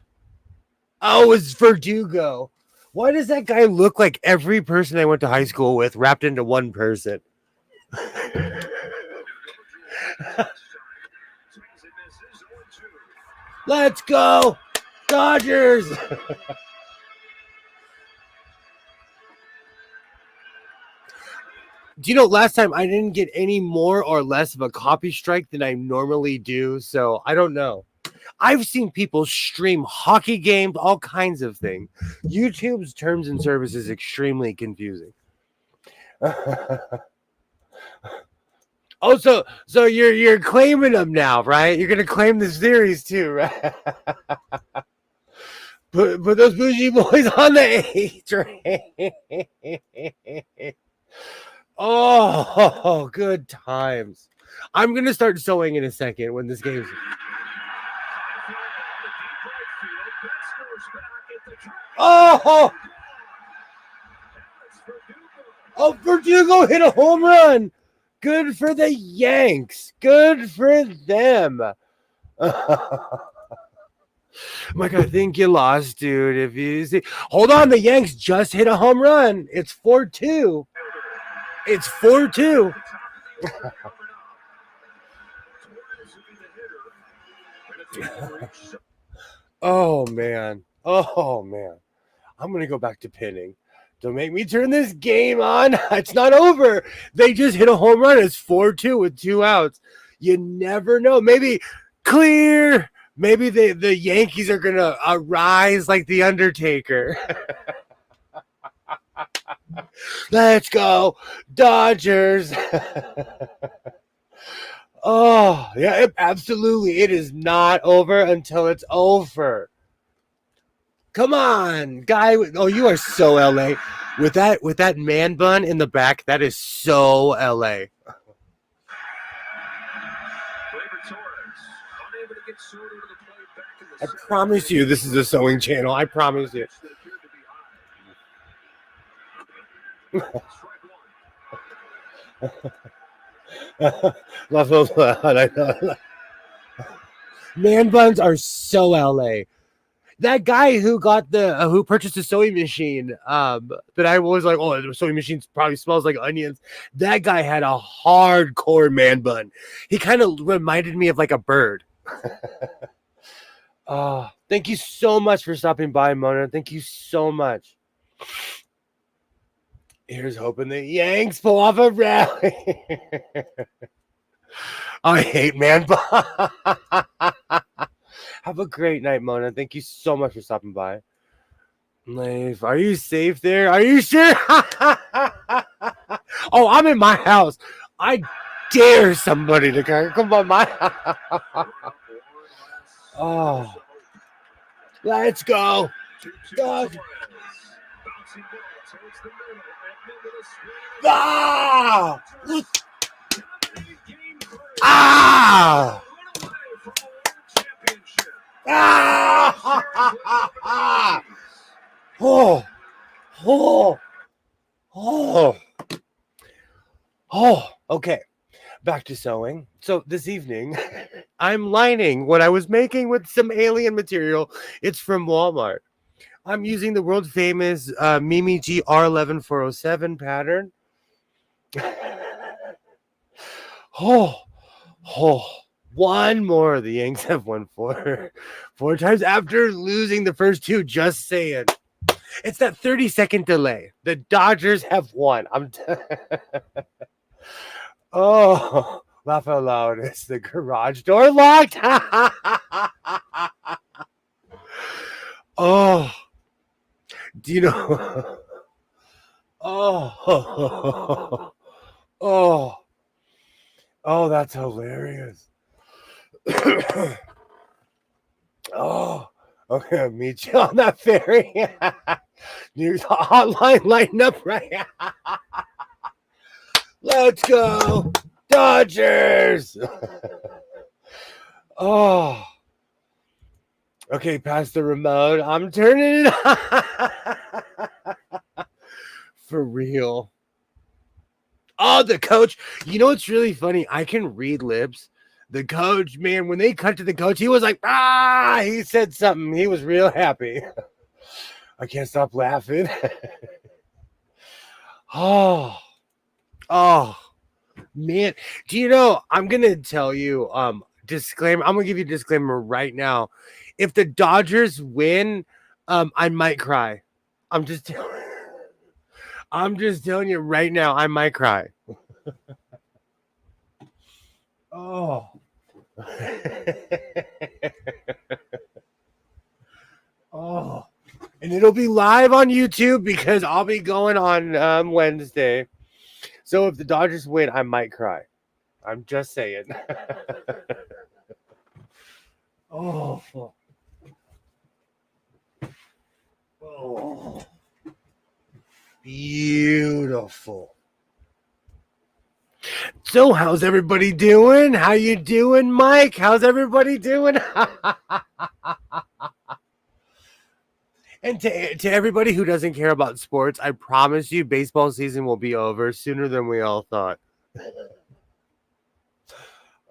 [SPEAKER 1] Oh, it's Verdugo. Why does that guy look like every person I went to high school with wrapped into one person? Let's go, Dodgers! Do you know, last time I didn't get any more or less of a copy strike than I normally do, so I don't know. I've seen people stream hockey games, all kinds of things. YouTube's terms and service is extremely confusing. Oh, so you're claiming them now, right? You're gonna claim the series too, right? Put those bougie boys on the A train. Oh, good times. I'm gonna start sewing in a second when this game's. Oh, oh, Verdugo hit a home run. Good for the Yanks. Good for them. Mike, I think you lost, dude. If you see, hold on, the Yanks just hit a home run. It's 4-2. It's 4-2. Oh man. Oh man. I'm gonna go back to pinning. Don't make me turn this game on. It's not over. They just hit a home run. It's 4-2 with 2 outs. You never know. Maybe clear. Maybe the Yankees are gonna rise like the Undertaker. Let's go, Dodgers. Oh, yeah, absolutely. It is not over until it's over. Come on, guy. Oh, you are so LA. With that man bun in the back, that is so LA. I promise you this is a sewing channel. I promise you. Man buns are so LA. That guy who got who purchased a sewing machine, that I was like, oh, the sewing machine probably smells like onions. That guy had a hardcore man bun. He kind of reminded me of like a bird. Thank you so much for stopping by, Mona. Thank you so much. Here's hoping the Yanks pull off a rally. I hate man bun. Have a great night, Mona. Thank you so much for stopping by. Leif, are you safe there? Are you sure? Oh, I'm in my house. I dare somebody to come on my house. Oh, let's go. God. Ah! Ah! Ah! Oh, oh, oh, oh. Okay, back to sewing. So this evening, I'm lining what I was making with some alien material. It's from Walmart. I'm using the world famous Mimi G R11407 pattern. Oh, oh. One more. The Yanks have won four times after losing the first 2. Just saying. It's that 30-second delay. The Dodgers have won. Oh, laugh out loud. It's the garage door locked. Oh, do you know? Oh, oh, that's hilarious. Oh, okay, I'll meet you on that ferry. News hotline lighting up right now. Let's go, Dodgers. Oh, okay, pass the remote. I'm turning it on. For real. Oh, the coach. You know what's really funny? I can read lips. The coach, man, when they cut to the coach, he was like, he said something. He was real happy. I can't stop laughing. Oh, man. Do you know, I'm going to tell you, disclaimer. I'm going to give you a disclaimer right now. If the Dodgers win, I might cry. I'm just telling you right now, I might cry. Oh. Oh. And it'll be live on YouTube because I'll be going on Wednesday. So if the Dodgers win, I might cry. I'm just saying. Oh, oh, beautiful. So, how's everybody doing? How you doing, Mike? How's everybody doing? And to everybody who doesn't care about sports, I promise you, baseball season will be over sooner than we all thought.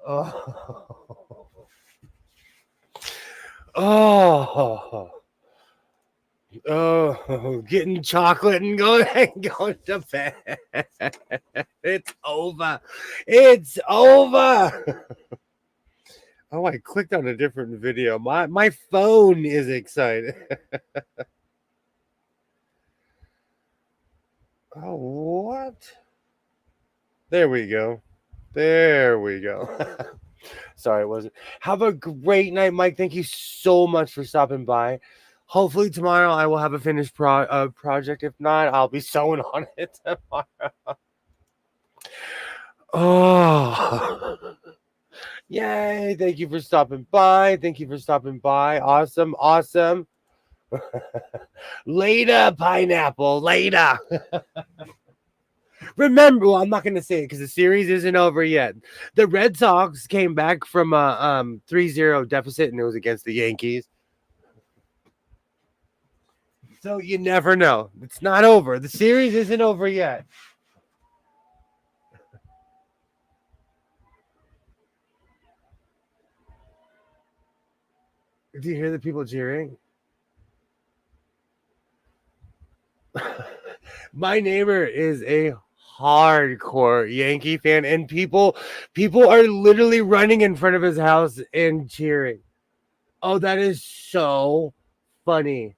[SPEAKER 1] Oh, oh, oh, getting chocolate and going and going to bed. It's over. It's over. Oh, I clicked on a different video. My phone is excited. Oh, what? There we go. There we go. Sorry, it wasn't. Have a great night, Mike. Thank you so much for stopping by. Hopefully tomorrow I will have a finished project. If not, I'll be sewing on it tomorrow. Oh, yay! Thank you for stopping by. Thank you for stopping by. Awesome, awesome. Later, pineapple. Later. Remember, well, I'm not going to say it because the series isn't over yet. The Red Sox came back from a 3-0 deficit, and it was against the Yankees. So you never know. It's not over. The series isn't over yet. Do you hear the people cheering? My neighbor is a hardcore Yankee fan, and people are literally running in front of his house and cheering. Oh, that is so funny.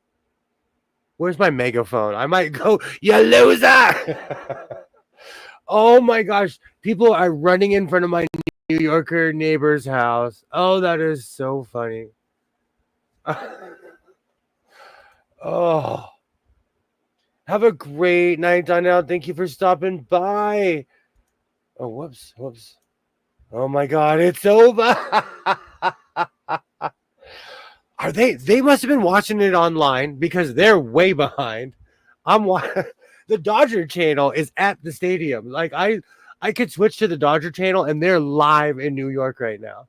[SPEAKER 1] Where's my megaphone? I might go, you loser. Oh my gosh. People are running in front of my New Yorker neighbor's house. Oh, that is so funny. Oh. Have a great night, Donnell. Thank you for stopping by. Oh, whoops. Oh my god, it's over. Are they must have been watching it online because they're way behind. The Dodger channel is at the stadium. Like I could switch to the Dodger channel and they're live in New York right now.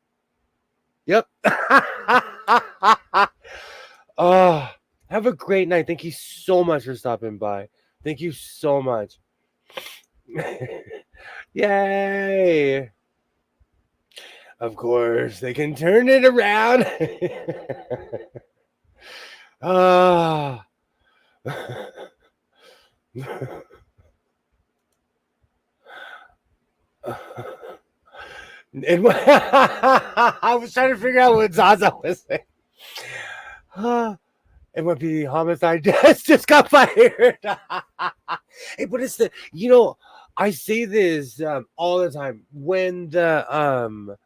[SPEAKER 1] Yep. Oh, have a great night. Thank you so much for stopping by. Thank you so much. Yay. Of course, they can turn it around. Ah. I was trying to figure out what Zaza was saying. It might be homicide. Just got fired. Hey, but it's I say this all the time when the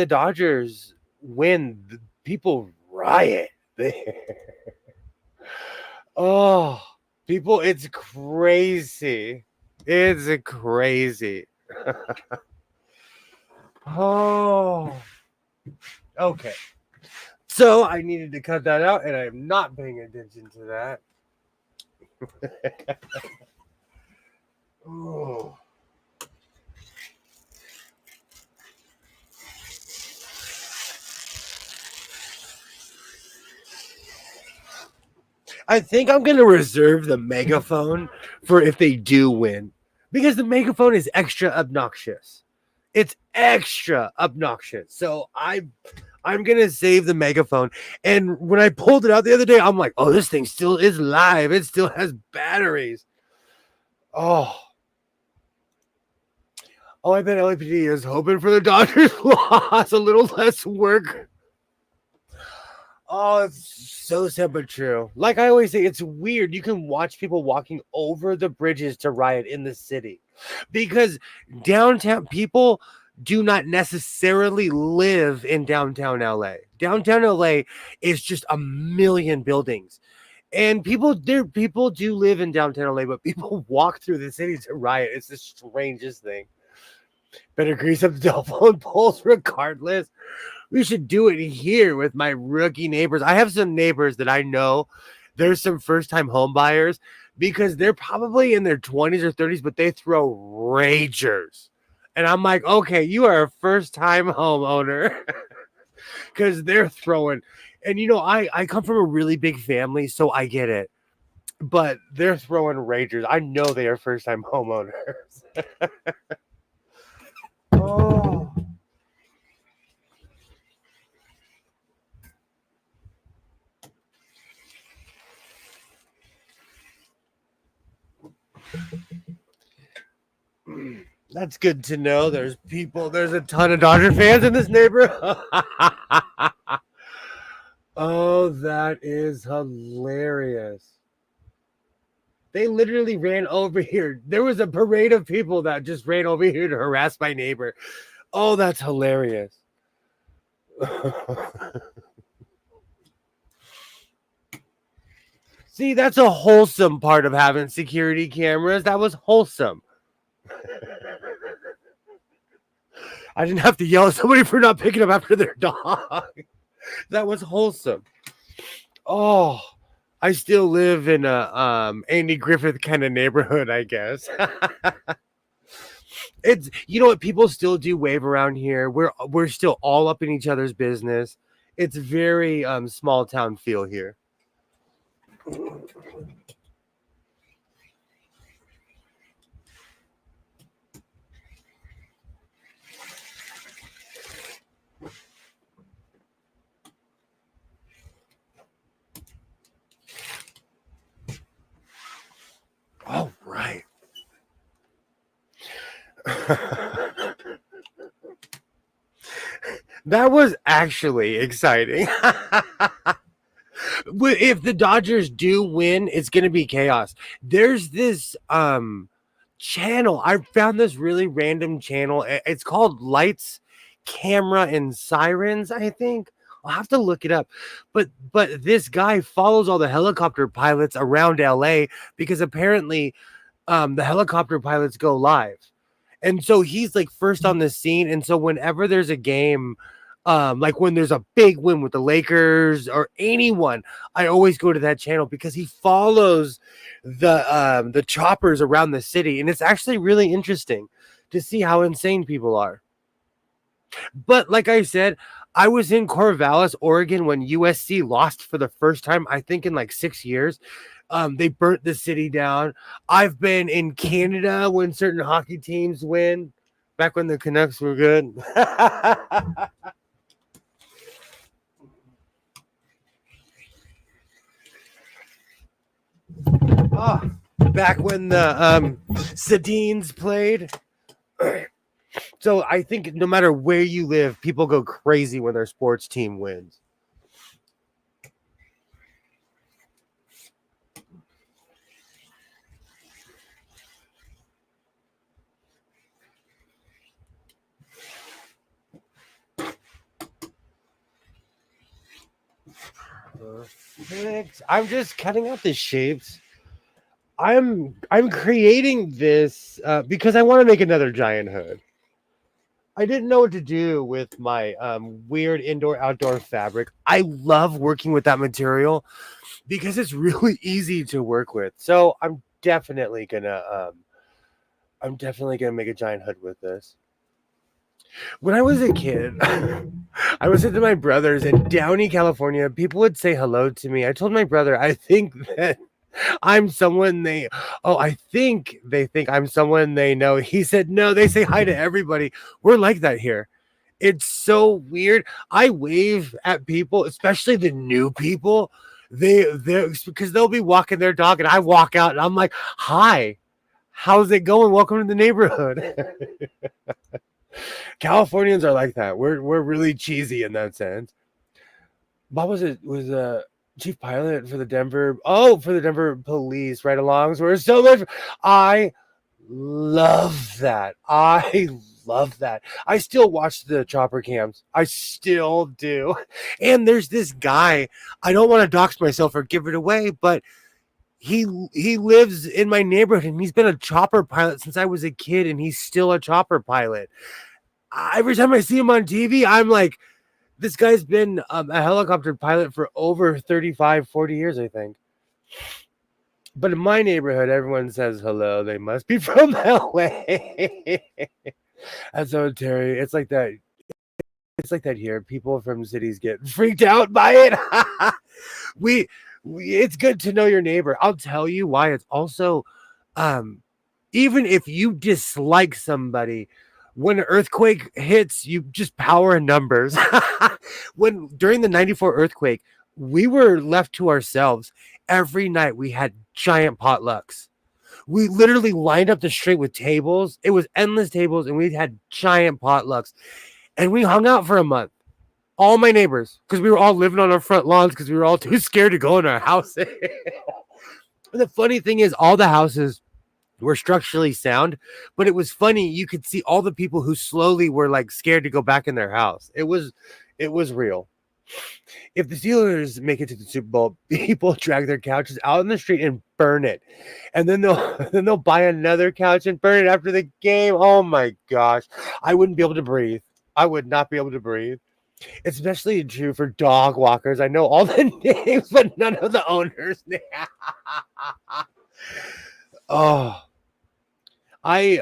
[SPEAKER 1] Dodgers win, people riot. Oh, people, it's crazy. It's crazy. Oh, okay. So I needed to cut that out, and I'm not paying attention to that. Oh. I think I'm going to reserve the megaphone for if they do win because the megaphone is extra obnoxious. It's extra obnoxious. So I'm going to save the megaphone. And when I pulled it out the other day, I'm like, oh, this thing still is live. It still has batteries. Oh, I bet LAPD is hoping for the Dodgers loss, a little less work. Oh, it's so sad but true. Like I always say, it's weird. You can watch people walking over the bridges to riot in the city because downtown people do not necessarily live in downtown LA. Downtown LA is just a million buildings. And people do live in downtown LA, but people walk through the city to riot. It's the strangest thing. Better grease up the telephone poles regardless. We should do it here with my rookie neighbors. I have some neighbors that I know there's some first time home buyers because they're probably in their 20s or 30s, but they throw ragers. And I'm like, okay, you are a first time homeowner because they're throwing. And I come from a really big family, so I get it. But they're throwing ragers. I know they are first time homeowners. Oh. That's good to know. There's a ton of Dodger fans in this neighborhood. Oh, that is hilarious. They literally ran over here. There was a parade of people that just ran over here to harass my neighbor. Oh, that's hilarious. See, that's a wholesome part of having security cameras. That was wholesome. I didn't have to yell at somebody for not picking up after their dog. That was wholesome. Oh, I still live in a Andy Griffith kind of neighborhood, I guess. It's what people still do wave around here. We're still all up in each other's business. It's very small town feel here. All right. That was actually exciting. If the Dodgers do win, it's going to be chaos. There's this channel. I found this really random channel. It's called Lights, Camera, and Sirens, I think. I'll have to look it up. But this guy follows all the helicopter pilots around LA because apparently the helicopter pilots go live. And so he's like first on the scene. And so whenever there's a game, like when there's a big win with the Lakers or anyone, I always go to that channel because he follows the choppers around the city. And it's actually really interesting to see how insane people are. But like I said, I was in Corvallis, Oregon when USC lost for the first time, I think in like 6 years. They burnt the city down. I've been in Canada when certain hockey teams win, back when the Canucks were good. Oh, back when the Sedines played. So I think no matter where you live, people go crazy when their sports team wins. Perfect. I'm just cutting out the shapes. I'm creating this because I want to make another giant hood. I didn't know what to do with my weird indoor outdoor fabric. I love working with that material because it's really easy to work with. So I'm definitely gonna make a giant hood with this. When I was a kid, I was into my brothers in Downey, California. People would say hello to me. I told my brother, I think that I'm someone I think they think I'm someone they know. He said, no, they say hi to everybody. We're like that here. It's so weird. I wave at people, especially the new people. They because they'll be walking their dog and I walk out and I'm like, hi, how's it going? Welcome to the neighborhood. Californians are like that. We're really cheesy in that sense. What was it? Was chief pilot for the Denver police right along. So we're so much. I love that. I love that. I still watch the chopper cams. I still do. And there's this guy. I don't want to dox myself or give it away, but he lives in my neighborhood, and he's been a chopper pilot since I was a kid, and he's still a chopper pilot. Every time I see him on TV, I'm like, this guy's been a helicopter pilot for over 35, 40 years, I think. But in my neighborhood, everyone says hello. They must be from LA. And so, Terry, it's like that. It's like that here. People from cities get freaked out by it. we, it's good to know your neighbor. I'll tell you why. It's also, even if you dislike somebody, when an earthquake hits, you just power in numbers. When during the 94 earthquake, we were left to ourselves. Every night we had giant potlucks. We literally lined up the street with tables. It was endless tables, and we had giant potlucks. And we hung out for a month. All my neighbors, because we were all living on our front lawns because we were all too scared to go in our house. The funny thing is, all the houses were structurally sound, but it was funny. You could see all the people who slowly were like scared to go back in their house. It was real. If the Steelers make it to the Super Bowl, people drag their couches out in the street and burn it, and then they'll buy another couch and burn it after the game. Oh my gosh, I wouldn't be able to breathe. I would not be able to breathe. Especially true for dog walkers. I know all the names, but none of the owners. Oh, I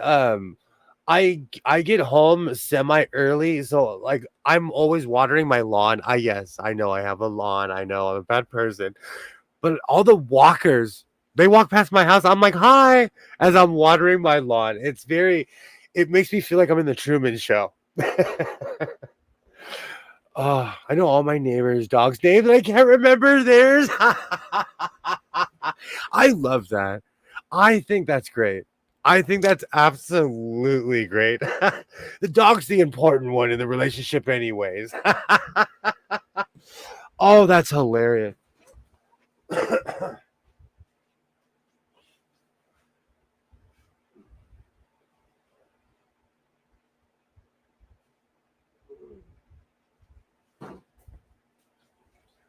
[SPEAKER 1] I get home semi early, so like I'm always watering my lawn. Yes, I know I have a lawn. I know I'm a bad person, but all the walkers, they walk past my house. I'm like, hi, as I'm watering my lawn. It makes me feel like I'm in the Truman Show. Oh, I know all my neighbors' dogs' names, and I can't remember theirs. I love that. I think that's great. I think that's absolutely great. The dog's the important one in the relationship, anyways. Oh, that's hilarious.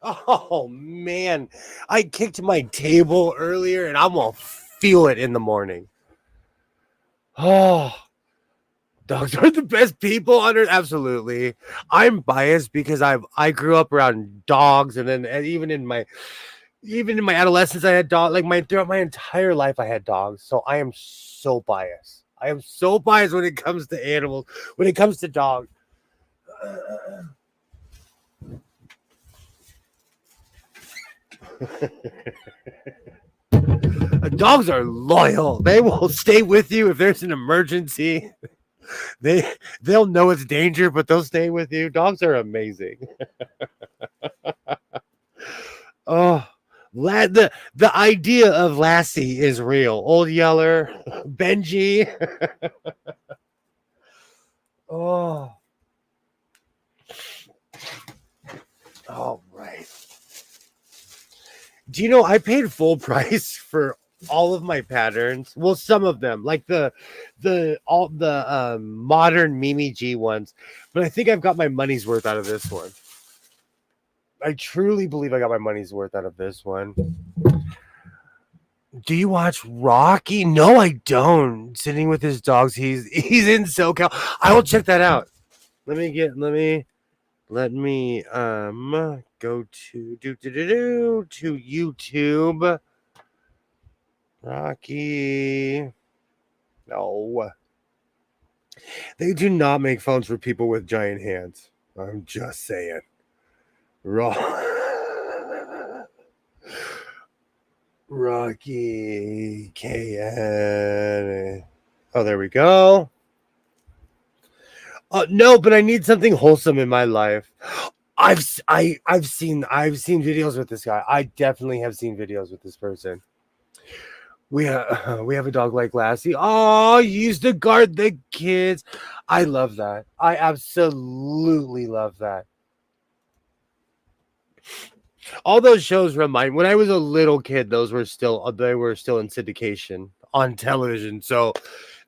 [SPEAKER 1] Oh man, I kicked my table earlier, and I'm gonna feel it in the morning. Oh, dogs are the best people on earth. Absolutely. I'm biased because I grew up around dogs, and then and even in my adolescence I had dogs. Like my throughout my entire life I had dogs. So I am so biased. I am so biased when it comes to animals, when it comes to dogs. Dogs are loyal. They will stay with you if there's an emergency. They'll know it's danger, but they'll stay with you. Dogs are amazing. Oh, the idea of Lassie is real. Old Yeller, Benji. Oh, all right. Do you know I paid full price for all of my patterns? Well, some of them, like the modern Mimi G ones, but I think I've got my money's worth out of this one. I truly believe I got my money's worth out of this one. Do you watch Rocky? No, I don't. Sitting with his dogs. He's in SoCal. I will check that out. Let me go to YouTube. Rocky. No. They do not make phones for people with giant hands. I'm just saying. Rocky KN. Oh, there we go. No, but I need something wholesome in my life. I've seen videos with this guy. I definitely have seen videos with this person. We have a dog like Lassie. Oh, he used to guard the kids. I love that. I absolutely love that. All those shows remind when I was a little kid, they were still in syndication on television. So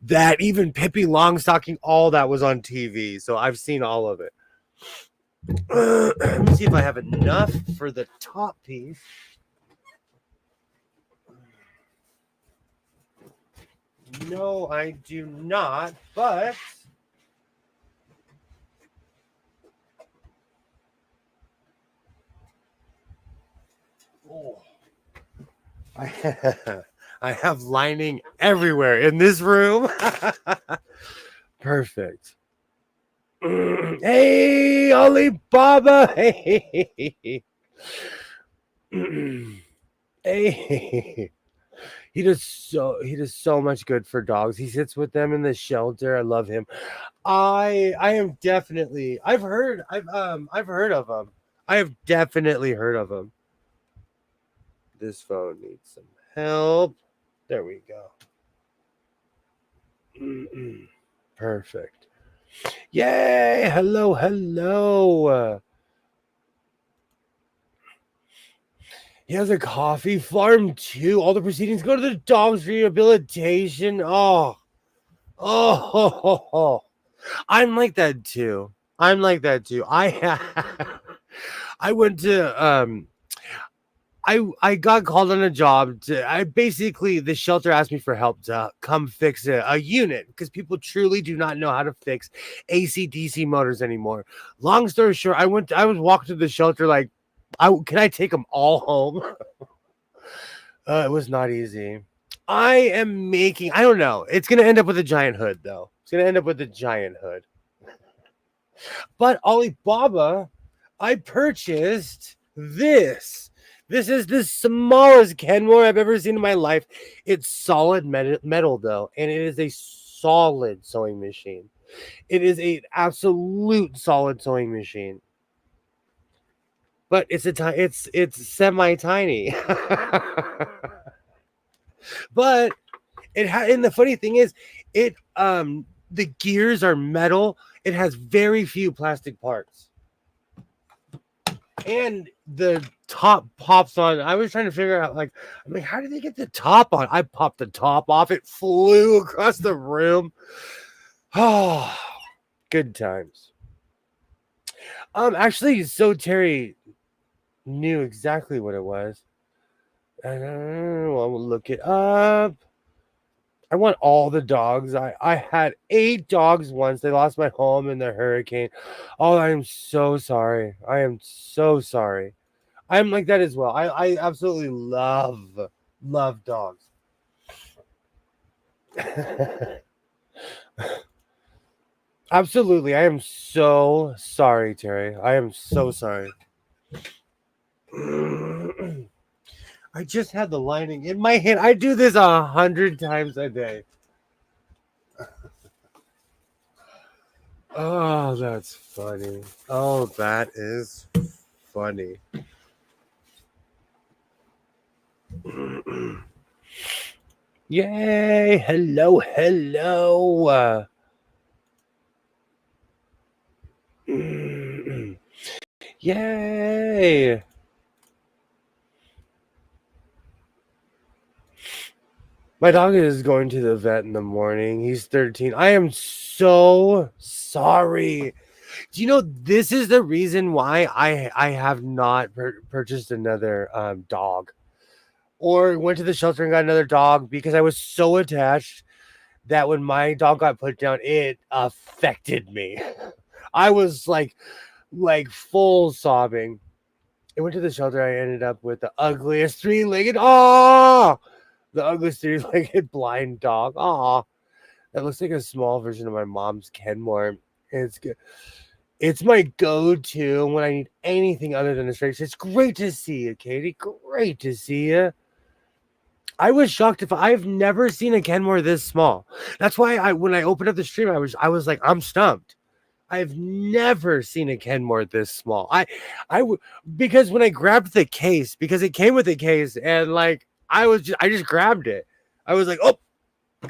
[SPEAKER 1] that even Pippi Longstocking, all that was on TV. So I've seen all of it. Let me see if I have enough for the top piece. No, I do not, but oh, I, I have lining everywhere in this room. Perfect. Hey, Alibaba. Hey. Hey. He does so much good for dogs. He sits with them in the shelter. I love him. I am definitely I've heard of him. I have definitely heard of him. This phone needs some help. There we go. Perfect. Yay! Hello, hello. He has a coffee farm too. All the proceedings go to the dog's rehabilitation. Oh. I'm like that too. I'm like that too. I went to I got called on a job to I basically the shelter asked me for help to come fix a unit because people truly do not know how to fix AC DC motors anymore. Long story short, I was walking to the shelter like can I take them all home? It was not easy. I don't know. It's gonna end up with a giant hood though. It's gonna end up with a giant hood. But Alibaba, I purchased this. This is the smallest Kenmore I've ever seen in my life. It's solid metal though, and it is a solid sewing machine. It is an absolute solid sewing machine. But it's semi tiny. But and the funny thing is the gears are metal. It has very few plastic parts. And the top pops on. I was trying to figure out, like, I'm like, how did they get the top on? I popped the top off. It flew across the room. Oh, good times. Actually, so Terry knew exactly what it was. Well, we'll look it up. I want all the dogs. I had 8 dogs once. They lost my home in the hurricane. Oh, I am so sorry. I am so sorry. I'm like that as well. I absolutely love dogs. Absolutely. I am so sorry, Terry. I am so sorry. I just had the lining in my hand. I do this 100 times a day. Oh, that's funny. Oh, that is funny. Yay! Hello, hello. Yay! My dog is going to the vet in the morning. He's 13. I am so sorry. Do you know this is the reason why I have not purchased another dog or went to the shelter and got another dog because I was so attached that when my dog got put down, it affected me. I was like full sobbing. I went to the shelter. I ended up with the ugliest three-legged. Oh, the ugliest three-legged blind dog. Oh, that looks like a small version of my mom's Kenmore. It's good. It's my go-to when I need anything other than a straight. It's great to see you, Katie. Great to see you. I was shocked if I've never seen a Kenmore this small. That's why when I opened up the stream, I was like, I'm stumped. I've never seen a Kenmore this small. Because when I grabbed the case, because it came with a case, and like I just grabbed it. I was like, oh,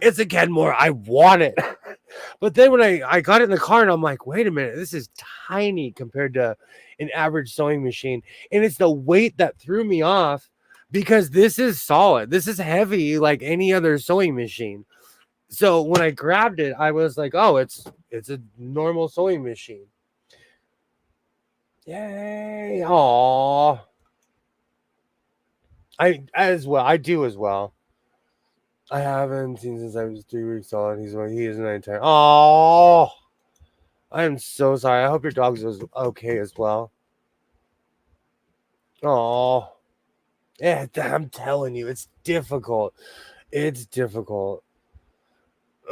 [SPEAKER 1] it's a Kenmore. I want it. But then when I got it in the car and I'm like, wait a minute, this is tiny compared to an average sewing machine. And it's the weight that threw me off because this is solid. This is heavy like any other sewing machine. So when I grabbed it, I was like, oh, it's a normal sewing machine. Yay. Aw. I do as well. I haven't seen since I was 3 weeks old. He is 9 10. Oh, I am so sorry. I hope your dog is okay as well. Oh, yeah, I'm telling you, it's difficult. It's difficult.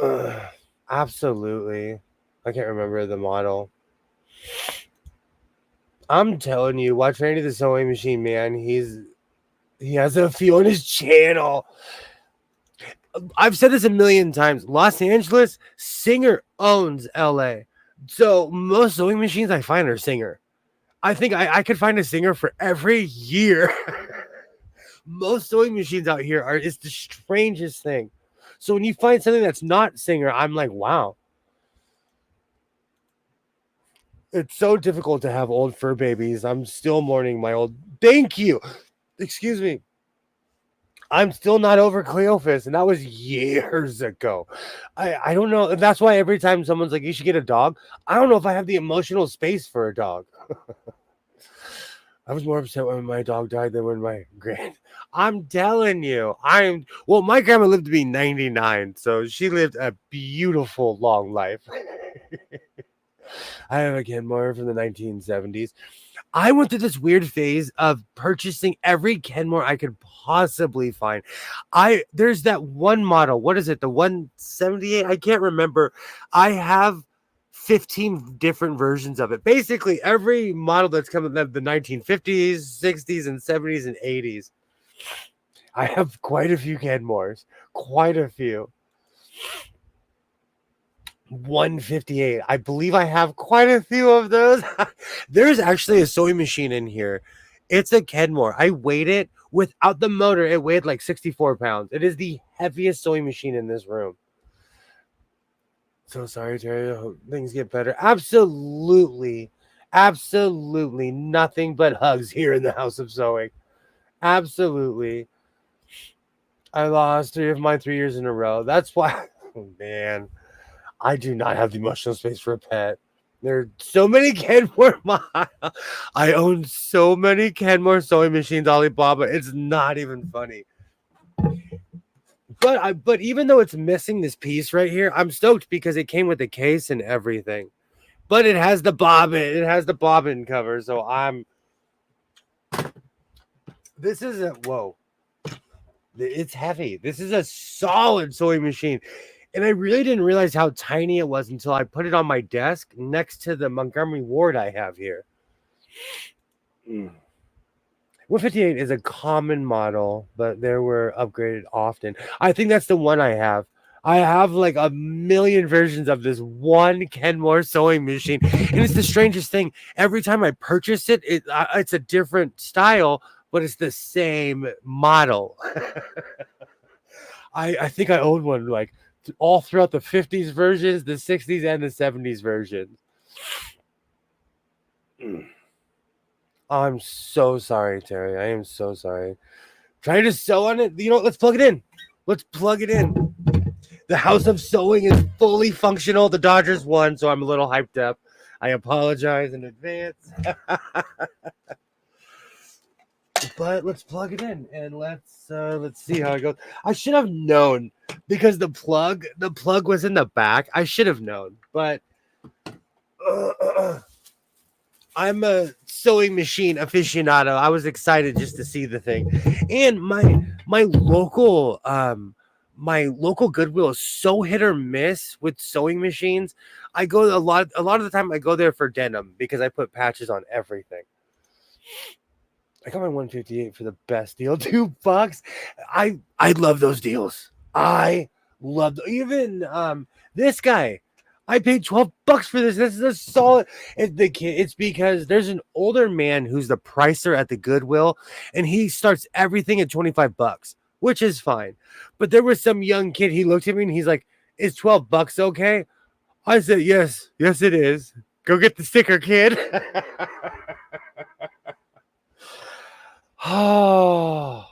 [SPEAKER 1] Ugh, absolutely. I can't remember the model. I'm telling you, watch Randy the Sewing Machine, man. He has a few on his channel. I've said this a million times. Los Angeles, Singer owns LA. So most sewing machines I find are Singer. I think I could find a Singer for every year. Most sewing machines out here are it's the strangest thing. So when you find something that's not Singer, I'm like, wow. It's so difficult to have old fur babies. I'm still mourning my old. Thank you. Excuse me. I'm still not over Cleophas, and that was years ago. I don't know. That's why every time someone's like, "You should get a dog," I don't know if I have the emotional space for a dog. I was more upset when my dog died than when my grand. I'm telling you, my grandma lived to be 99, so she lived a beautiful long life. I have a Kenmore from the 1970s. I went through this weird phase of purchasing every Kenmore I could possibly find. There's that one model. What is it? The 178? I can't remember. I have 15 different versions of it. Basically, every model that's come in the 1950s, 60s, and 70s and 80s. I have quite a few Kenmores. Quite a few. 158. I believe I have quite a few of those. There's actually a sewing machine in here. It's a Kenmore. I weighed it without the motor. It weighed like 64 pounds. It is the heaviest sewing machine in this room. So sorry, Terry. I hope things get better. Absolutely. Absolutely nothing but hugs here in the House of Sewing. Absolutely. I lost 3 of my 3 years in a row. That's why. Oh, man. I do not have the emotional space for a pet. There are so many Kenmore. I own so many Kenmore sewing machines, Alibaba. It's not even funny. But even though it's missing this piece right here, I'm stoked because it came with the case and everything. But it has the bobbin. It has the bobbin cover. So I'm. This is a whoa. It's heavy. This is a solid sewing machine. And I really didn't realize how tiny it was until I put it on my desk next to the Montgomery Ward I have here. 158 is a common model, but they were upgraded often. I think that's the one I have. I have like a million versions of this one Kenmore sewing machine. And it's the strangest thing. Every time I purchase it, it's a different style, but it's the same model. I think I own one like all throughout the 50s versions, the 60s, and the 70s versions. I'm so sorry, Terry. I am so sorry. Trying to sew on it. Let's plug it in. Let's plug it in. The House of Sewing is fully functional. The Dodgers won, so I'm a little hyped up. I apologize in advance. But let's plug it in and let's see how it goes. I should have known because the plug was in the back. I should have known, but I'm a sewing machine aficionado. I was excited just to see the thing, and my local Goodwill is so hit or miss with sewing machines. I go a lot of the time. I go there for denim because I put patches on everything. I got my 158 for the best deal, $2. I love those deals. I love even this guy. I paid $12 for this. This is a solid. It's because there's an older man who's the pricer at the Goodwill, and he starts everything at $25, which is fine. But there was some young kid. He looked at me and he's like, "Is $12 okay?" I said, "Yes, yes, it is. Go get the sticker, kid." Oh,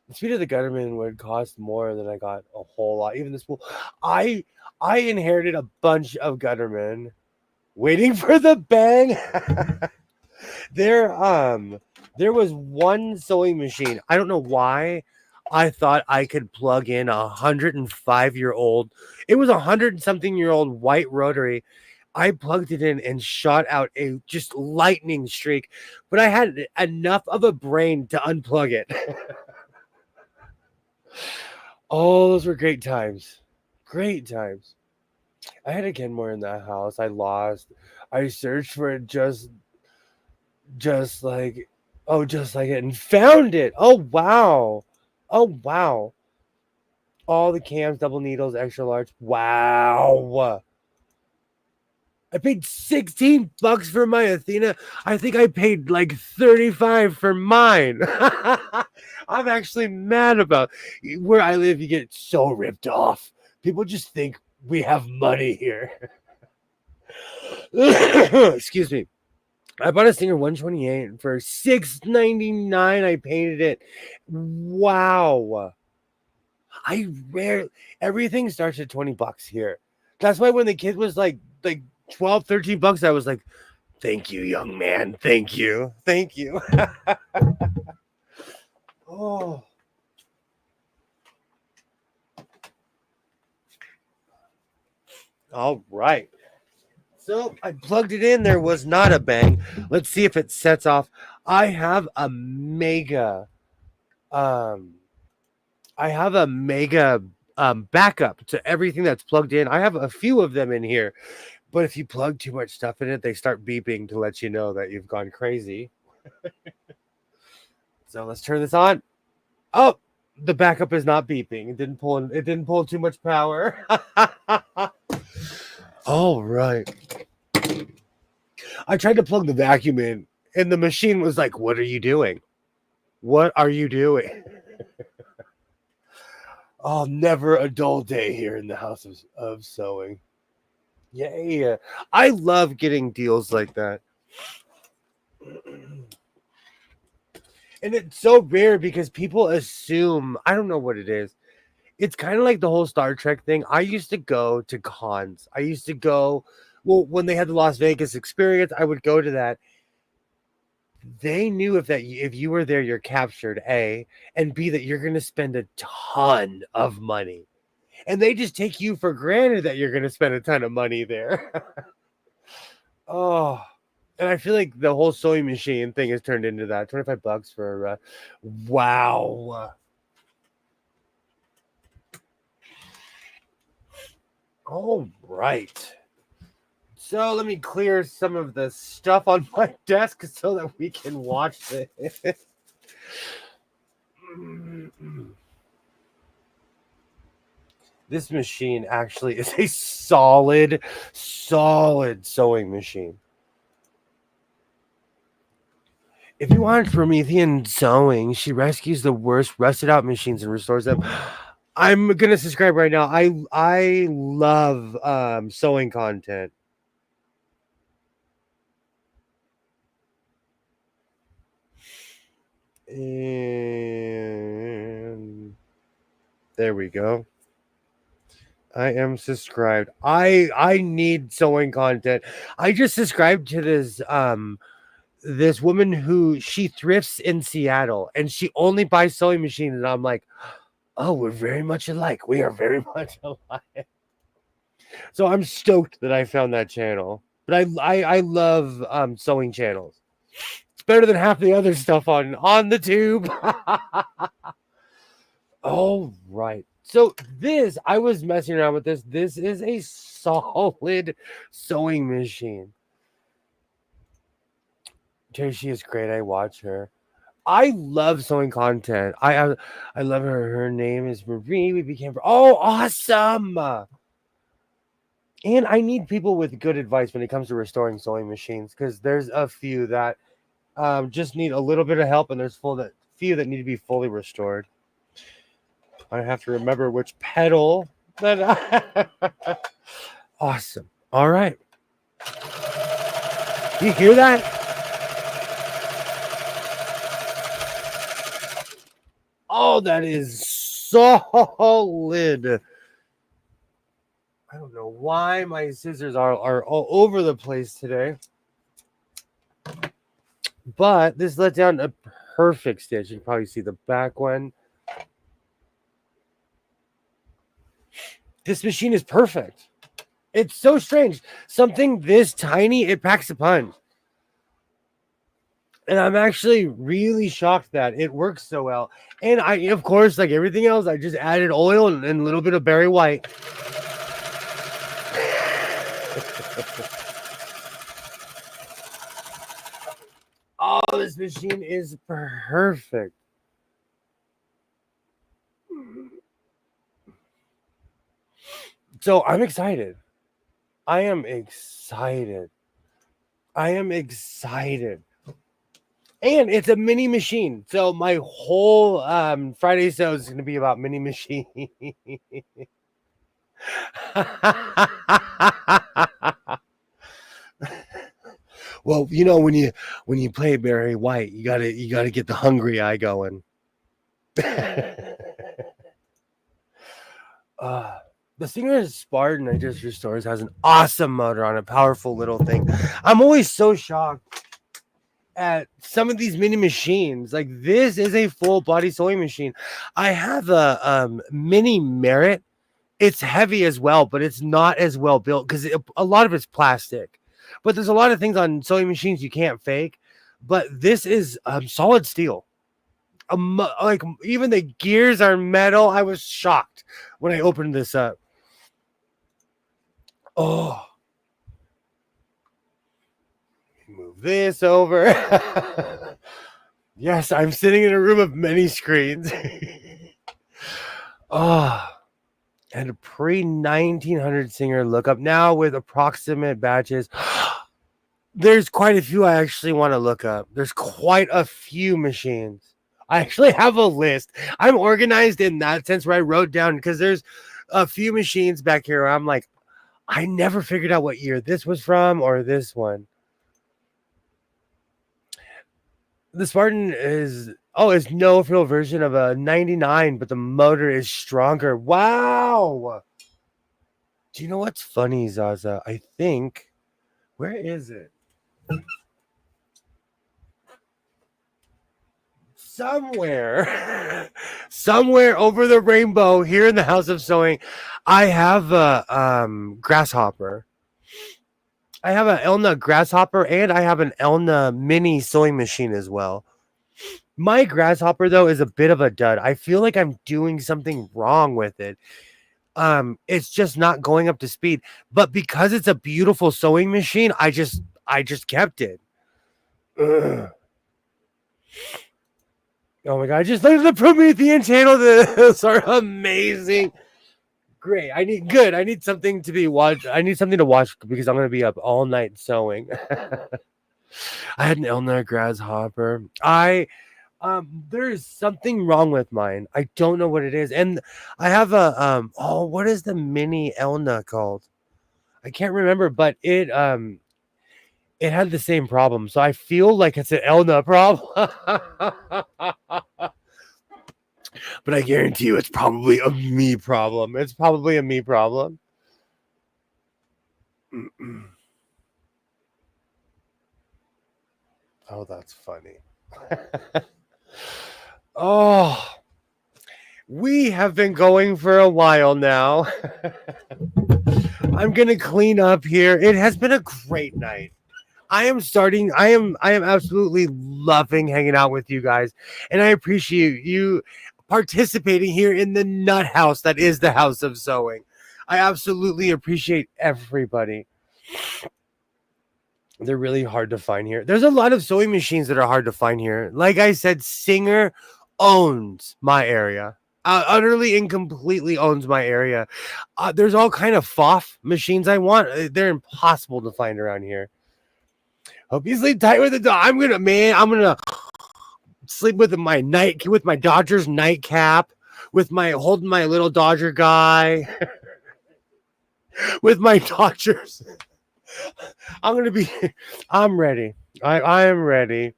[SPEAKER 1] the speed of the Gutterman would cost more than I got a whole lot. Even the spool. I inherited a bunch of Gutterman, waiting for the bang. There was one sewing machine. I don't know why. I thought I could plug in 105-year-old. It was 100-something-year-old white rotary. I plugged it in and shot out a just lightning streak, but I had enough of a brain to unplug it. Oh, those were great times. Great times. I had a Kenmore in that house. I lost. I searched for it just like just like it and found it. Oh wow. Oh wow. All the cams, double needles, extra large. Wow. I paid $16 for my Athena. I think I paid like 35 for mine. I'm actually mad about where I live. You get so ripped off. People just think we have money here. Excuse me. I bought a Singer 128 for $6.99. I painted it. Wow. I rarely everything starts at $20 here. That's why when the kid was like 12, $13, I was like, thank you, young man. Thank you. Thank you. Oh. All right. So I plugged it in. There was not a bang. Let's see if it sets off. I have a mega um backup to everything that's plugged in. I have a few of them in here, but if you plug too much stuff in it, they start beeping to let you know that you've gone crazy. So let's turn this on. Oh, the backup is not beeping. It didn't pull too much power. All right. I tried to plug the vacuum in, and the machine was like, "What are you doing? What are you doing?" Oh, never a dull day here in the house of sewing. Yay. I love getting deals like that. And it's so rare because people assume, I don't know what it is. It's kind of like the whole Star Trek thing. I used to go to cons. I used to go, well, when they had the Las Vegas experience, I would go to that. They knew if you were there, you're captured, A, and B, that you're going to spend a ton of money. And they just take you for granted that you're going to spend a ton of money there. Oh, and I feel like the whole sewing machine thing has turned into that. $25 for wow. All right. So let me clear some of the stuff on my desk so that we can watch this. This machine actually is a solid sewing machine. If you want Promethean sewing, she rescues the worst rusted out machines and restores them. I'm gonna subscribe right now. I love sewing content. And there we go. I am subscribed. I need sewing content. I just subscribed to this woman who she thrifts in Seattle and she only buys sewing machines, and I'm like, oh, we're very much alike. We are very much alike. So I'm stoked that I found that channel. But I love sewing channels. It's better than half the other stuff on the tube. All right. So this, I was messing around with this. This is a solid sewing machine. She is great. I watch her. I love sewing content. I love her. Her name is Marie. We became awesome. And I need people with good advice when it comes to restoring sewing machines, because there's a few that just need a little bit of help, and there's few that need to be fully restored. I have to remember which pedal that awesome. All right. You hear that? Oh, that is solid. I don't know why my scissors are all over the place today. But this let down a perfect stitch. You can probably see the back one. This machine is perfect. It's so strange. Something this tiny, it packs a punch. And I'm actually really shocked that it works so well. And I, of course, like everything else, I just added oil and a little bit of Berry White. Oh, this machine is perfect. So I'm excited. I am excited. I am excited. And it's a mini machine. So my whole Friday show is going to be about mini machine. Well, you know, when you play Barry White, you gotta get the hungry eye going. The Singer Spartan I just restored has an awesome motor on a powerful little thing. I'm always so shocked at some of these mini machines. Like this is a full body sewing machine. I have a mini Merit. It's heavy as well, but it's not as well built because a lot of it's plastic. But there's a lot of things on sewing machines you can't fake. But this is solid steel. Like even the gears are metal. I was shocked when I opened this up. Oh, move this over. Yes, I'm sitting in a room of many screens. Oh, and a pre-1900 Singer lookup now with approximate batches. There's quite a few I actually want to look up. There's quite a few machines. I actually have a list. I'm organized in that sense where I wrote down because there's a few machines back here where I'm like, I never figured out what year this was from or this one. The Spartan is no frill version of a 99, but the motor is stronger. Wow. Do you know what's funny, Zaza? I think, where is it? Somewhere over the rainbow here in the House of Sewing, I have a grasshopper. I have an Elna grasshopper and I have an Elna mini sewing machine as well. My grasshopper though is a bit of a dud. I feel like I'm doing something wrong with it. It's just not going up to speed. But because it's a beautiful sewing machine, I just kept it. Ugh. Oh my god, I just looked at the Promethean channel. Those are amazing. Great. I need something to be watched. I need something to watch because I'm gonna be up all night sewing. I had an Elna grasshopper. There's something wrong with mine. I don't know what it is. And I have a what is the mini Elna called? I can't remember, but it had the same problem. So I feel like it's an Elna problem. But I guarantee you it's probably a me problem. It's probably a me problem. Oh, that's funny. Oh, we have been going for a while now. I'm going to clean up here. It has been a great night. I am absolutely loving hanging out with you guys. And I appreciate you participating here in the nut house that is the House of Sewing. I absolutely appreciate everybody. They're really hard to find here. There's a lot of sewing machines that are hard to find here. Like I said, Singer owns my area. Utterly and completely owns my area. There's all kind of FOF machines I want. They're impossible to find around here. Hope you sleep tight with the dog. I'm gonna sleep with my Dodgers nightcap, with my holding my little Dodger guy, with my Dodgers. I'm ready. I am ready.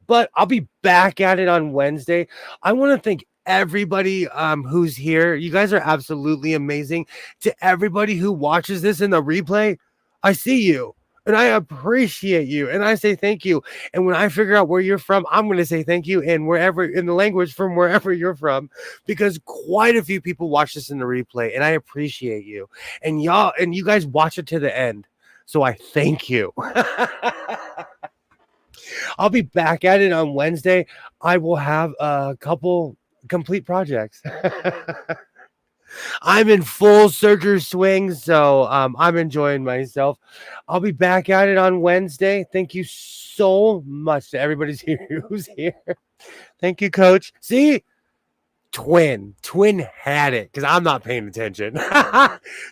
[SPEAKER 1] But I'll be back at it on Wednesday. I want to thank everybody who's here. You guys are absolutely amazing. To everybody who watches this in the replay, I see you. And I appreciate you. And I say thank you. And when I figure out where you're from, I'm going to say thank you in wherever, in the language from wherever you're from, because quite a few people watch this in the replay. And I appreciate you. And you guys watch it to the end. So I thank you. I'll be back at it on Wednesday. I will have a couple complete projects. I'm in full surgery swing, so I'm enjoying myself. I'll be back at it on Wednesday. Thank you so much to everybody's here who's here. Thank you, Coach. See, Twin had it because I'm not paying attention.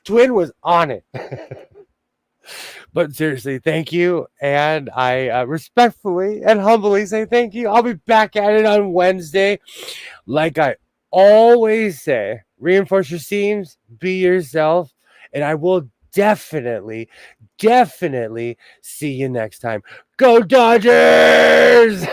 [SPEAKER 1] Twin was on it. But seriously, thank you. And I respectfully and humbly say thank you. I'll be back at it on Wednesday. Like I always say, reinforce your seams, be yourself, and I will definitely see you next time. Go Dodgers!